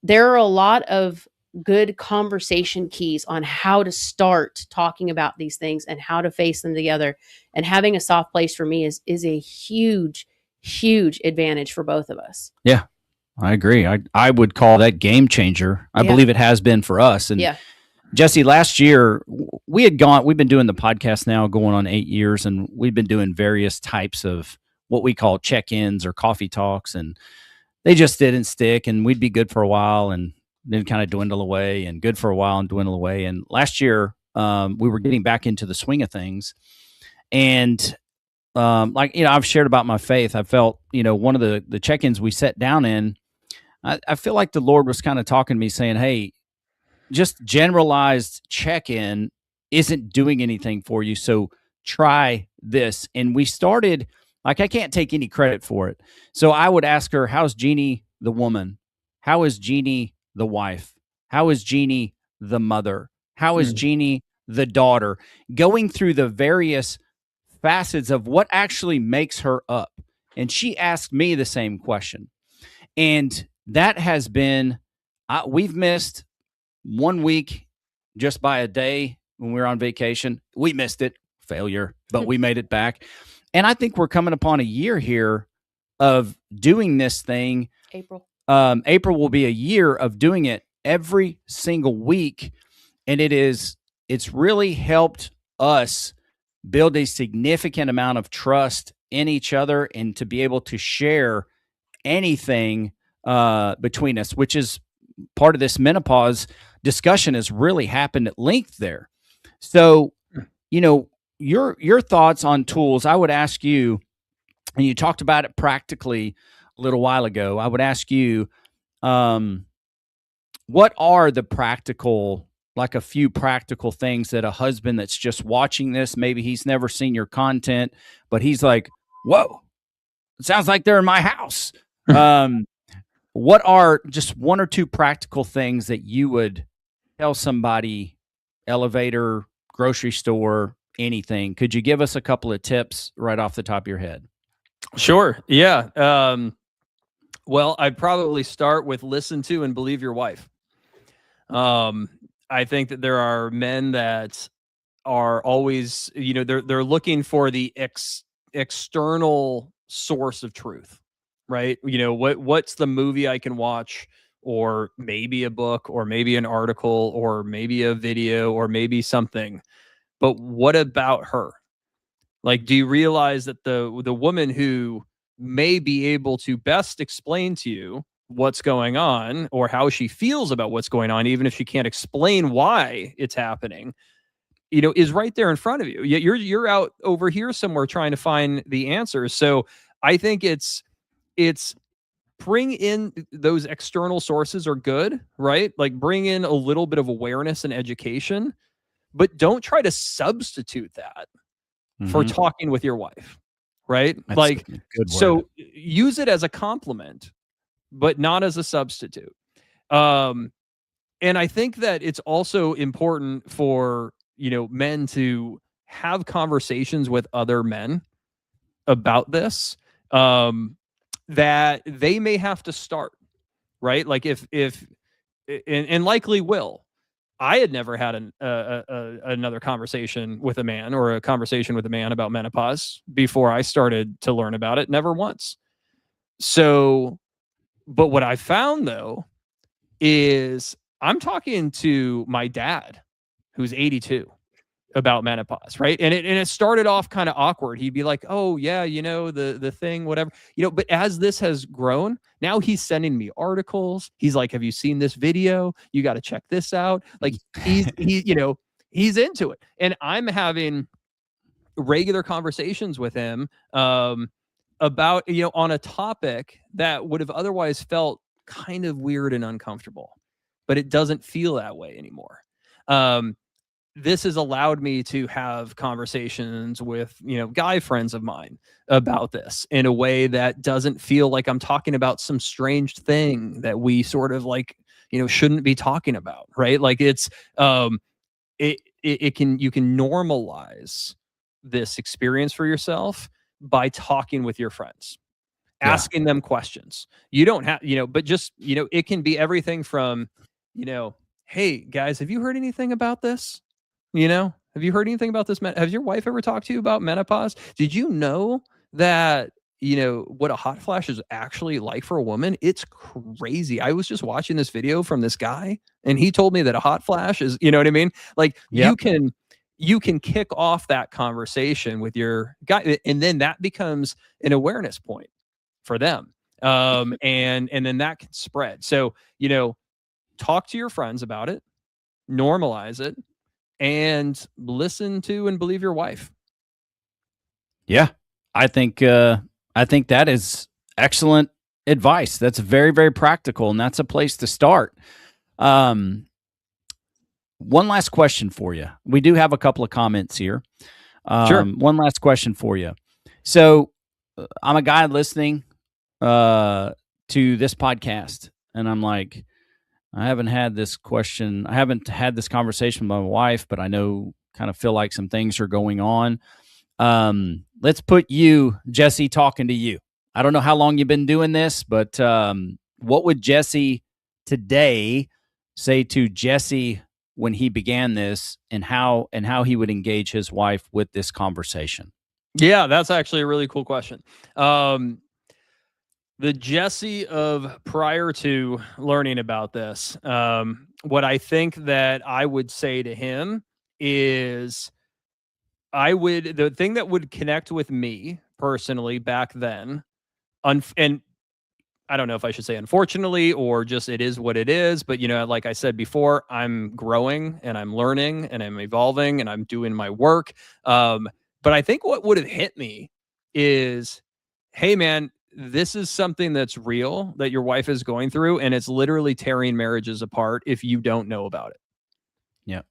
There are a lot of good conversation keys on how to start talking about these things and how to face them together. And having a soft place for me is a huge, huge advantage for both of us. Yeah, I agree. I would call that game changer. I believe it has been for us. And Jesse, last year we've been doing the podcast now going on 8 years, and we've been doing various types of what we call check-ins or coffee talks, and they just didn't stick, and we'd be good for a while, and then kind of dwindle away, and good for a while and dwindle away. And last year, we were getting back into the swing of things. And like, I've shared about my faith. I felt, one of the check-ins we sat down in, I feel like the Lord was kind of talking to me saying, hey, just generalized check-in isn't doing anything for you. So try this. And we started, like, I can't take any credit for it. So I would ask her, how's Jeannie the woman? How is Jeannie the wife? How is Jeannie the mother? How is Jeannie the daughter? Going through the various facets of what actually makes her up. And she asked me the same question. And that has been, we've missed 1 week just by a day when we were on vacation. We missed it, failure, but we made it back. And I think we're coming upon a year here of doing this thing. April will be a year of doing it every single week. And it's really helped us build a significant amount of trust in each other and to be able to share anything between us, which is part of this menopause discussion has really happened at length there. So, your thoughts on tools, I would ask you, and you talked about it practically a little while ago, I would ask you, what are the practical, like a few practical things that a husband that's just watching this, maybe he's never seen your content, but he's like, whoa, it sounds like they're in my house. What are just one or two practical things that you would tell somebody, elevator, grocery store, anything? Could you give us a couple of tips right off the top of your head? Sure. Yeah. Well, I'd probably start with listen to and believe your wife. I think that there are men that are always, they're looking for the external source of truth, right? What's the movie I can watch, or maybe a book, or maybe an article, or maybe a video, or maybe something. But what about her? Like, do you realize that the woman who may be able to best explain to you what's going on or how she feels about what's going on, even if she can't explain why it's happening, is right there in front of you. You're out over here somewhere trying to find the answers. So I think it's bring in those external sources are good, right? Like, bring in a little bit of awareness and education, but don't try to substitute that for talking with your wife, right? That's like, a good so word. use it as a compliment, but not as a substitute. And I think that it's also important for, men to have conversations with other men about this, that they may have to start, right? Like, if and likely will. I had never had another conversation with a man, or a conversation with a man about menopause before I started to learn about it. Never once. So, but what I found though is I'm talking to my dad, who's 82, about menopause, right? And it started off kind of awkward. He'd be like, "Oh yeah, the thing, whatever." But as this has grown, now he's sending me articles. He's like, "Have you seen this video? You got to check this out." Like, he's into it. And I'm having regular conversations with him about, on a topic that would have otherwise felt kind of weird and uncomfortable, but it doesn't feel that way anymore. This has allowed me to have conversations with, guy friends of mine about this in a way that doesn't feel like I'm talking about some strange thing that we sort of like, shouldn't be talking about, right? Like, it's, you can normalize this experience for yourself by talking with your friends, asking them questions. You don't have, but just, it can be everything from, hey guys, have you heard anything about this? Have you heard anything about this? Has your wife ever talked to you about menopause? Did you know that, what a hot flash is actually like for a woman? It's crazy. I was just watching this video from this guy, and he told me that a hot flash is, you know what I mean? Like, you can kick off that conversation with your guy, and then that becomes an awareness point for them. And then that can spread. So, talk to your friends about it, normalize it, and listen to and believe your wife. Yeah, I think that is excellent advice. That's very, very practical, and that's a place to start. One last question for you. We do have a couple of comments here. Sure. One last question for you. So, I'm a guy listening to this podcast, and I'm like, I haven't had this question. I haven't had this conversation with my wife, but I kind of feel like some things are going on. Let's put you, Jesse, talking to you. I don't know how long you've been doing this, but what would Jesse today say to Jesse when he began this, and how he would engage his wife with this conversation? Yeah, that's actually a really cool question. The Jesse of prior to learning about this, what I think that I would say to him is the thing that would connect with me personally back then, and I don't know if I should say unfortunately or just it is what it is, but like I said before, I'm growing and I'm learning and I'm evolving and I'm doing my work. But I think what would have hit me is, hey man, this is something that's real that your wife is going through, and it's literally tearing marriages apart if you don't know about it. Yeah.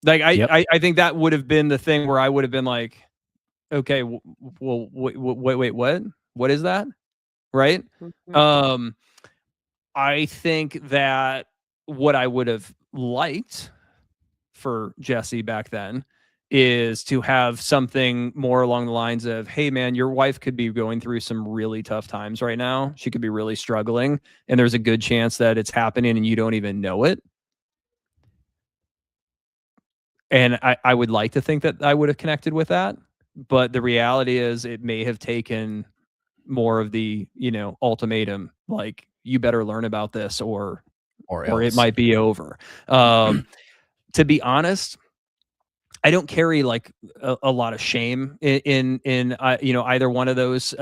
Like I think that would have been the thing where I would have been like, okay, well, wait, what is that? Right. Mhm. I think that what I would have liked for Jesse back then is to have something more along the lines of, hey man, your wife could be going through some really tough times right now. She could be really struggling, and there's a good chance that it's happening and you don't even know it. And I would like to think that I would have connected with that, but the reality is it may have taken more of the, ultimatum, like you better learn about this or it Else. might be over. To be honest, I don't carry like a lot of shame in either one of those.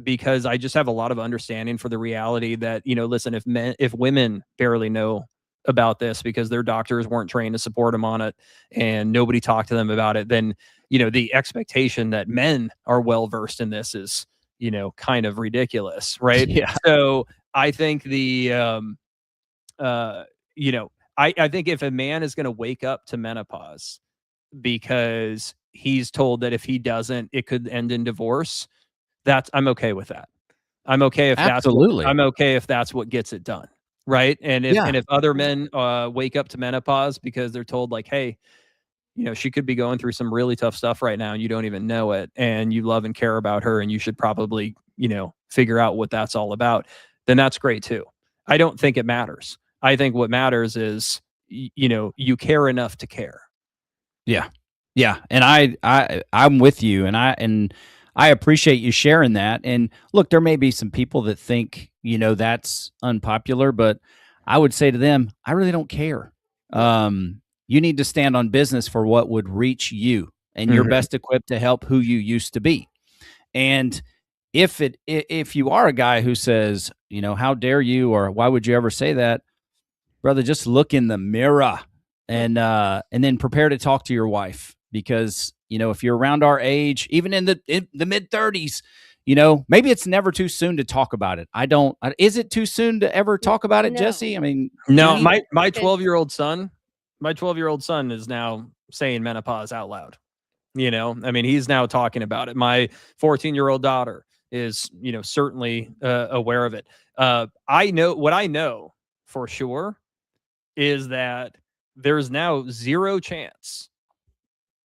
Because I just have a lot of understanding for the reality that, listen, if women barely know about this because their doctors weren't trained to support them on it and nobody talked to them about it, then, the expectation that men are well versed in this is, kind of ridiculous. Right. Yeah. So I think I think if a man is going to wake up to menopause because he's told that if he doesn't, it could end in divorce, I'm okay with that. I'm okay if Absolutely. I'm okay if that's what gets it done. Right. And if other men wake up to menopause because they're told like, hey, she could be going through some really tough stuff right now and you don't even know it, and you love and care about her and you should probably, figure out what that's all about, then that's great too. I don't think it matters. I think what matters is, you care enough to care. Yeah. Yeah. And I'm with you, and I appreciate you sharing that. And look, there may be some people that think, that's unpopular, but I would say to them, I really don't care. You need to stand on business for what would reach you, and you're best equipped to help who you used to be. And if you are a guy who says, how dare you, or why would you ever say that, brother, just look in the mirror and then prepare to talk to your wife, because if you're around our age, even in the mid 30s, maybe it's never too soon to talk about it. Is it too soon to ever talk about it, No. Jesse? I mean, no, my 12-year-old son, is now saying menopause out loud. I mean, he's now talking about it. My 14-year-old daughter is, certainly aware of it. I know for sure is that there's now zero chance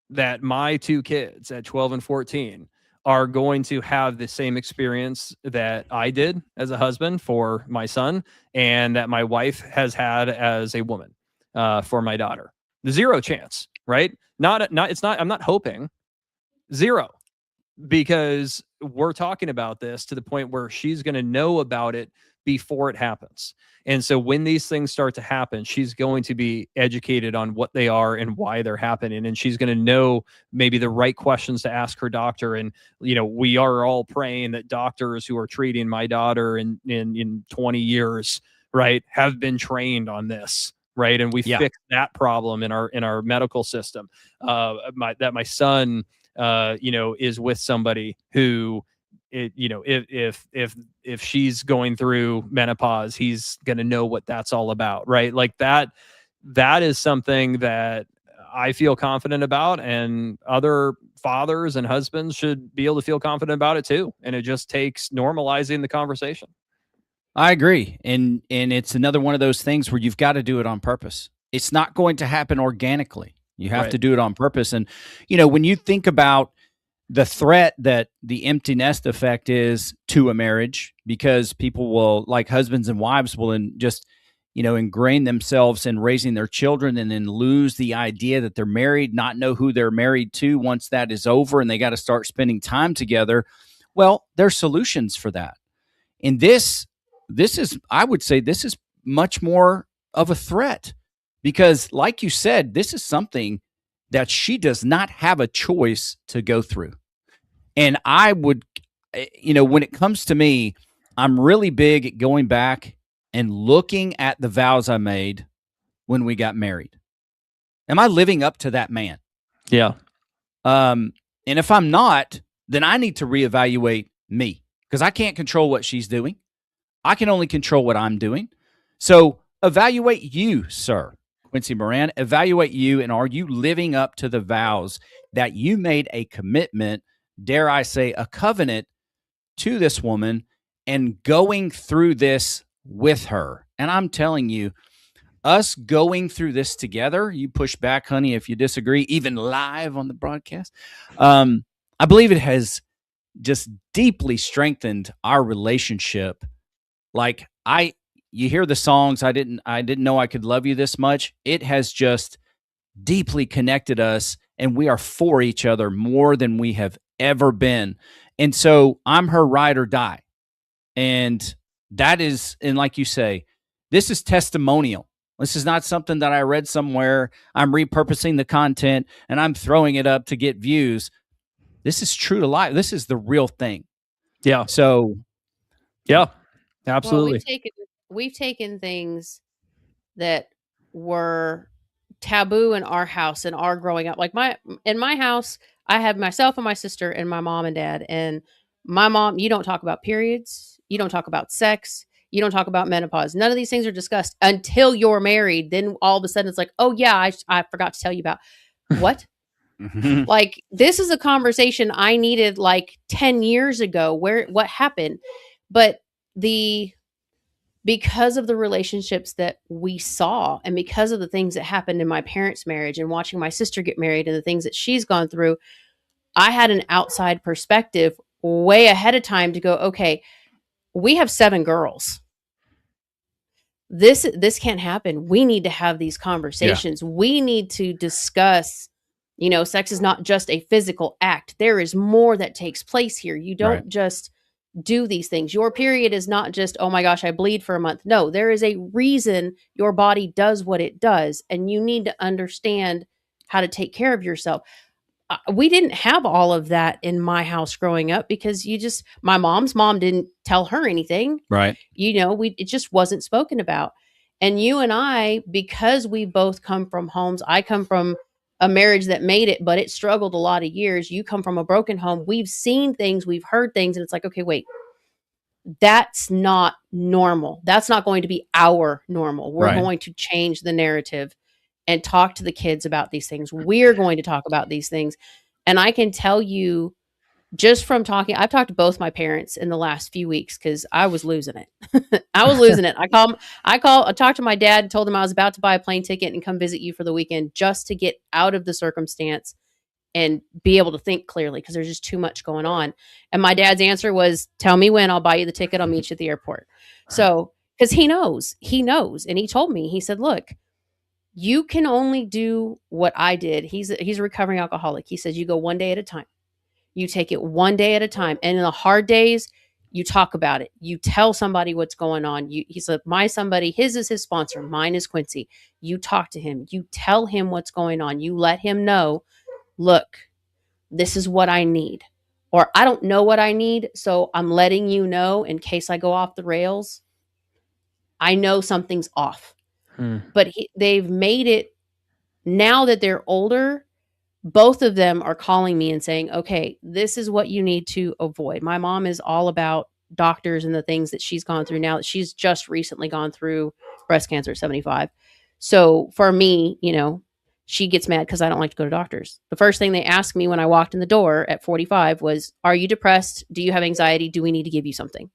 that my two kids at 12 and 14 are going to have the same experience that I did as a husband for my son, and that my wife has had as a woman for my daughter. Zero chance, right? I'm not hoping. Zero. Because we're talking about this to the point where she's going to know about it before it happens. And so when these things start to happen, she's going to be educated on what they are and why they're happening. And she's going to know maybe the right questions to ask her doctor. And, we are all praying that doctors who are treating my daughter in 20 years right, have been trained on this, right, and we Yeah. fix that problem in our medical system. My son, is with somebody who, if she's going through menopause, he's going to know what that's all about, right? Like that is something that I feel confident about, and other fathers and husbands should be able to feel confident about it too. And it just takes normalizing the conversation. I agree. And it's another one of those things where you've got to do it on purpose. It's not going to happen organically. You have to do it on purpose. And, when you think about the threat that the empty nest effect is to a marriage, because people will, like husbands and wives, will just, ingrain themselves in raising their children and then lose the idea that they're married, not know who they're married to once that is over and they got to start spending time together. Well, there's solutions for that. And this is, I would say, this is much more of a threat because, like you said, this is something that she does not have a choice to go through. And I would, when it comes to me, I'm really big at going back and looking at the vows I made when we got married. Am I living up to that man? Yeah. And if I'm not, then I need to reevaluate me because I can't control what she's doing. I can only control what I'm doing. So evaluate you, sir, Quincy Moran. Evaluate you, and are you living up to the vows that you made a commitment, dare I say, a covenant to this woman, and going through this with her? And I'm telling you, us going through this together, you push back, honey, if you disagree, even live on the broadcast. I believe it has just deeply strengthened our relationship. Like you hear the songs, I didn't know I could love you this much. It has just deeply connected us, and we are for each other more than we have ever been. And so I'm her ride or die. And that is, and like you say, this is testimonial. This is not something that I read somewhere. I'm repurposing the content and I'm throwing it up to get views. This is true to life. This is the real thing. Yeah. So, yeah. Absolutely. Well, we've taken things that were taboo in our house and our growing up. Like in my house, I had myself and my sister and my mom and dad. And my mom, you don't talk about periods, you don't talk about sex, you don't talk about menopause. None of these things are discussed until you're married. Then all of a sudden it's like, oh yeah, I forgot to tell you about what? Like, this is a conversation I needed like 10 years ago. What happened? But because of the relationships that we saw and because of the things that happened in my parents' marriage and watching my sister get married and the things that she's gone through, I had an outside perspective way ahead of time to go, okay, we have 7 girls. This can't happen. We need to have these conversations. Yeah. We need to discuss, sex is not just a physical act. There is more that takes place here. You don't just do these things. Your period is not just, oh my gosh, I bleed for a month. No, there is a reason your body does what it does, and you need to understand how to take care of yourself. We didn't have all of that in my house growing up because my mom's mom didn't tell her anything. Right. It just wasn't spoken about. And you and I, because we both come from homes, I come from a marriage that made it, but it struggled a lot of years. You come from a broken home. We've seen things, we've heard things, and it's like, okay, wait, that's not normal. That's not going to be our normal. We're going to change the narrative and talk to the kids about these things. We're going to talk about these things. And I can tell you just from talking, I've talked to both my parents in the last few weeks because I was losing it. I was losing it. I talked to my dad, told him I was about to buy a plane ticket and come visit you for the weekend just to get out of the circumstance and be able to think clearly because there's just too much going on. And my dad's answer was, tell me when, I'll buy you the ticket. I'll meet you at the airport. So, because he knows. And he told me, he said, look, you can only do what I did. He's a recovering alcoholic. He says, you go one day at a time. You take it one day at a time. And in the hard days, you talk about it. You tell somebody what's going on. He said, my somebody, his is his sponsor. Mine is Quincy. You talk to him. You tell him what's going on. You let him know, look, this is what I need. Or I don't know what I need. So I'm letting you know in case I go off the rails. I know something's off. Hmm. But they've made it, now that they're older, both of them are calling me and saying, okay, this is what you need to avoid. My mom is all about doctors and the things that she's gone through now that she's just recently gone through breast cancer at 75. So for me, she gets mad because I don't like to go to doctors. The first thing they asked me when I walked in the door at 45 was, are you depressed? Do you have anxiety? Do we need to give you something?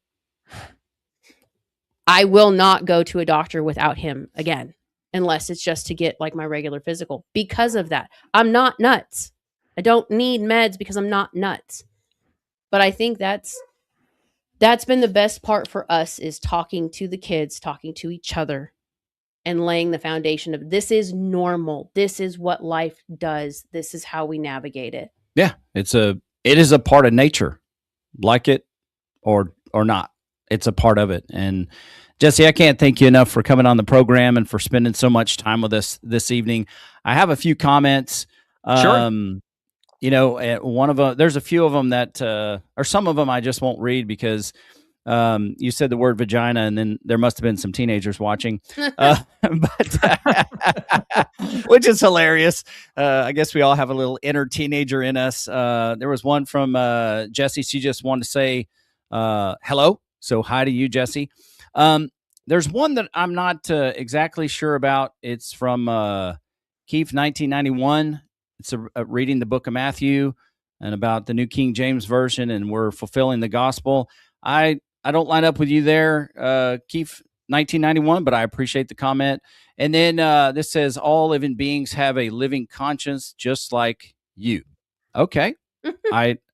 I will not go to a doctor without him again, unless it's just to get like my regular physical. Because of that, I'm not nuts. I don't need meds because I'm not nuts. But I think that's been the best part for us, is talking to the kids, talking to each other, and laying the foundation of, this is normal. This is what life does. This is how we navigate it. Yeah, it is a part of nature, like it or not. It's a part of it. And Jesse, I can't thank you enough for coming on the program and for spending so much time with us this evening. I have a few comments. Sure. One of them, there's a few of them that, or some of them I just won't read because you said the word vagina, and then there must have been some teenagers watching, which is hilarious. I guess we all have a little inner teenager in us. There was one from Jesse. She just wanted to say hello. So hi to you, Jesse. There's one that I'm not exactly sure about. It's from Keith 1991. It's reading the book of Matthew and about the New King James Version, and we're fulfilling the gospel. I don't line up with you there, Keith 1991, but I appreciate the comment. And then this says, all living beings have a living conscience just like you. Okay.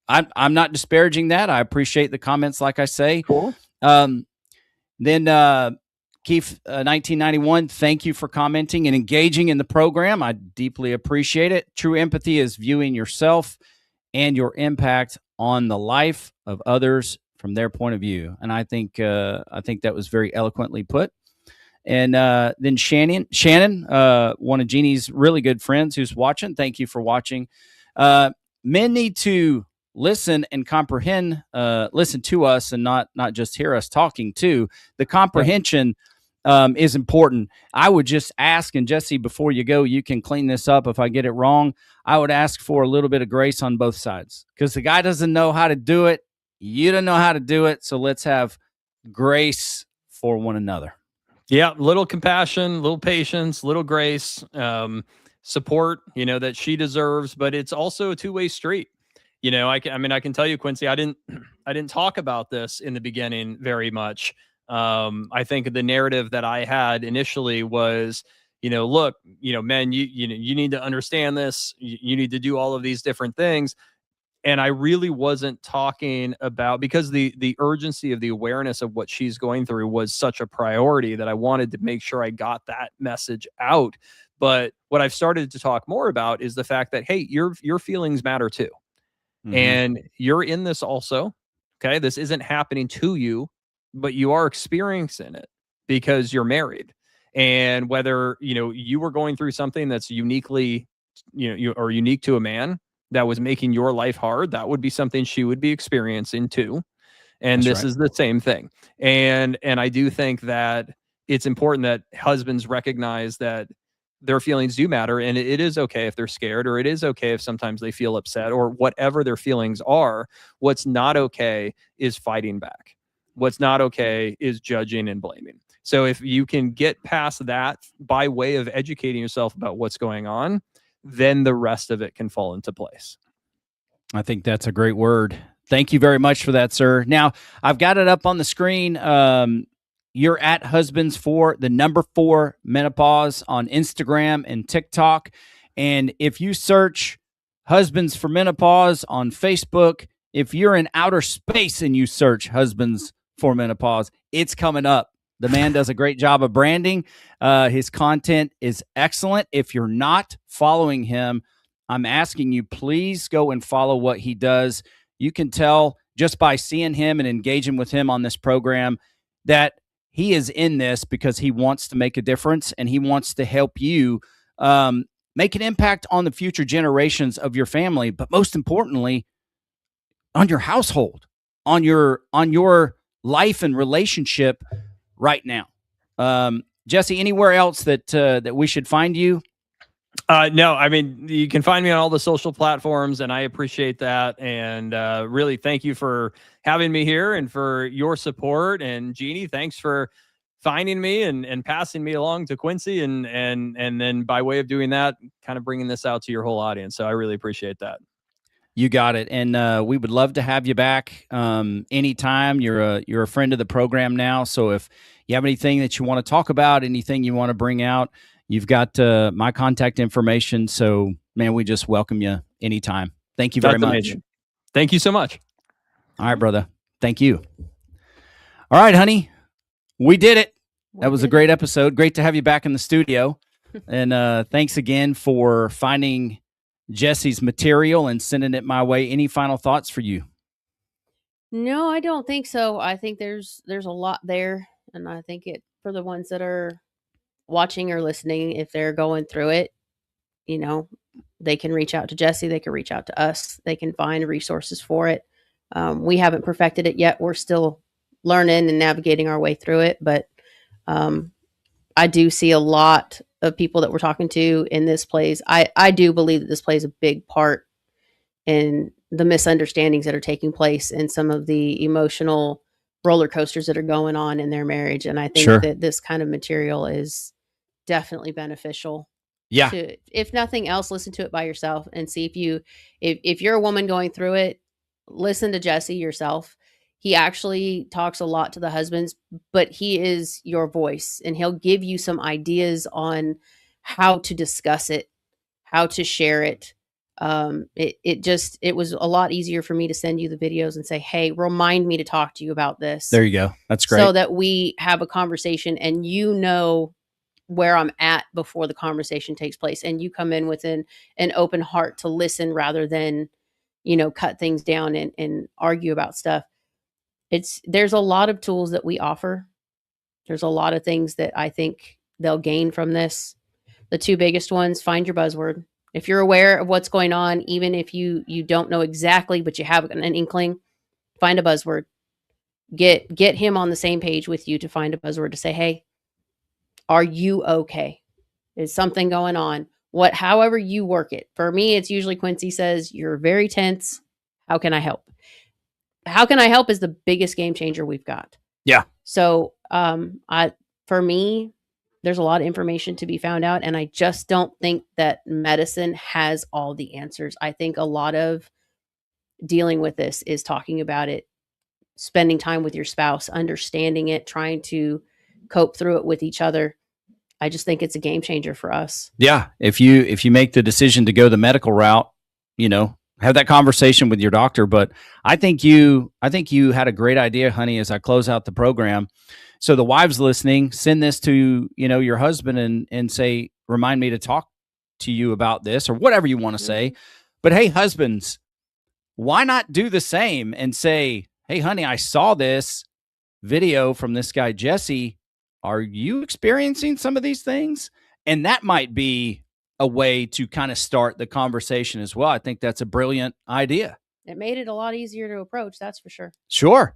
I'm not disparaging that. I appreciate the comments, like I say. Cool. Then Keith 1991, thank you for commenting and engaging in the program. I deeply appreciate it. True empathy is viewing yourself and your impact on the life of others from their point of view. And I think that was very eloquently put. And then Shannon, one of Jeannie's really good friends who's watching. Thank you for watching. Men need to listen and comprehend, listen to us and not just hear us talking too. The comprehension is important. I would just ask, and Jesse, before you go, you can clean this up if I get it wrong. I would ask for a little bit of grace on both sides, because the guy doesn't know how to do it. You don't know how to do it. So let's have grace for one another. Yeah. Little compassion, little patience, little grace, support, that she deserves, but it's also a two-way street. I can tell you, Quincy, I didn't talk about this in the beginning very much. I think the narrative that I had initially was, look, men, you need to understand this. You need to do all of these different things. And I really wasn't talking about, because the urgency of the awareness of what she's going through was such a priority that I wanted to make sure I got that message out. But what I've started to talk more about is the fact that, hey, your feelings matter too. Mm-hmm. And you're in this also. Okay. This isn't happening to you, but you are experiencing it because you're married. And whether, you were going through something that's uniquely, or unique to a man that was making your life hard, that would be something she would be experiencing too. And that's this right. is the same thing. And I do think that it's important that husbands recognize that their feelings do matter, and it is okay if they're scared, or it is okay if sometimes they feel upset, or whatever their feelings are. What's not okay is fighting back. What's not okay is judging and blaming. So if you can get past that by way of educating yourself about what's going on, then the rest of it can fall into place. I think that's a great word. Thank you very much for that, sir. Now, I've got it up on the screen. You're at Husbands for the number 4 Menopause on Instagram and TikTok. And if you search Husbands for Menopause on Facebook, if you're in outer space and you search Husbands for Menopause, it's coming up. The man does a great job of branding. His content is excellent. If you're not following him, I'm asking you, please go and follow what he does. You can tell just by seeing him and engaging with him on this program that he is in this because he wants to make a difference, and he wants to help you make an impact on the future generations of your family, but most importantly, on your household, on your life and relationship right now. Jesse, anywhere else that we should find you? No, I mean, you can find me on all the social platforms, and I appreciate that. And really, thank you for having me here and for your support. And Jeannie, thanks for finding me and passing me along to Quincy, and then by way of doing that, kind of bringing this out to your whole audience. So I really appreciate that. You got it. And we would love to have you back anytime. You're a friend of the program now. So if you have anything that you want to talk about, anything you want to bring out, you've got my contact information. So, man, we just welcome you anytime. Thank you very much. Amazing. Thank you so much. All right, brother. Thank you. All right, honey. We did it. That was a great episode. Great to have you back in the studio. And thanks again for finding Jesse's material and sending it my way. Any final thoughts for you? No, I don't think so. I think there's a lot there, and I think it for the ones that are watching or listening, if they're going through it, you know, they can reach out to Jesse, they can reach out to us, they can find resources for it. We haven't perfected it yet. We're still learning and navigating our way through it, but I do see a lot of people that we're talking to in this plays. I do believe that this plays a big part in the misunderstandings that are taking place and some of the emotional roller coasters that are going on in their marriage. And I think that this kind of material is definitely beneficial. Yeah. To, if nothing else, listen to it by yourself and see if you're a woman going through it, listen to Jesse yourself. He actually talks a lot to the husbands, but he is your voice, and he'll give you some ideas on how to discuss it, how to share it. It was a lot easier for me to send you the videos and say, hey, remind me to talk to you about this. There you go. That's great. So that we have a conversation and you know where I'm at before the conversation takes place. And you come in with an open heart to listen rather than, cut things down and argue about stuff. There's a lot of tools that we offer. There's a lot of things that I think they'll gain from this. The two biggest ones, find your buzzword. If you're aware of what's going on, even if you don't know exactly, but you have an inkling, find a buzzword. Get him on the same page with you to find a buzzword to say, hey, are you okay? Is something going on? However you work it. For me, it's usually Quincy says, you're very tense. How can I help? How can I help is the biggest game changer we've got. Yeah. So for me, there's a lot of information to be found out. And I just don't think that medicine has all the answers. I think a lot of dealing with this is talking about it, spending time with your spouse, understanding it, trying to cope through it with each other. I just think it's a game changer for us. Yeah. If you make the decision to go the medical route, have that conversation with your doctor. But I think you had a great idea, honey, as I close out the program. So the wives listening, send this to, your husband and say, remind me to talk to you about this, or whatever you want to say. But hey, husbands, why not do the same and say, hey, honey, I saw this video from this guy, Jesse. Are you experiencing some of these things? And that might be a way to kind of start the conversation as well. I think that's a brilliant idea. It made it a lot easier to approach. That's for sure. Sure.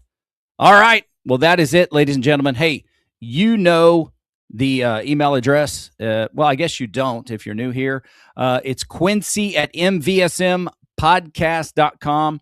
All right. Well, that is it, ladies and gentlemen. Hey, the email address. Well, I guess you don't if you're new here. It's Quincy@mvsmpodcast.com.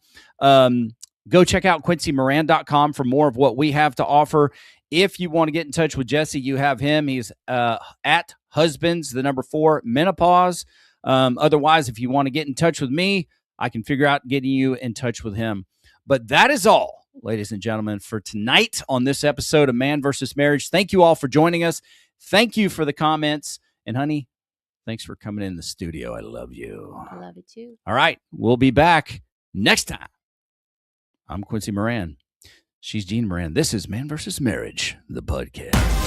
Go check out QuincyMoran.com for more of what we have to offer. If you want to get in touch with Jesse, you have him. He's at husbands, 4, menopause. Otherwise, if you want to get in touch with me, I can figure out getting you in touch with him. But that is all, ladies and gentlemen, for tonight on this episode of Man vs. Marriage. Thank you all for joining us. Thank you for the comments. And honey, thanks for coming in the studio. I love you. I love you too. All right. We'll be back next time. I'm Quincy Moran. She's Jean Moran. This is Man vs. Marriage, the podcast.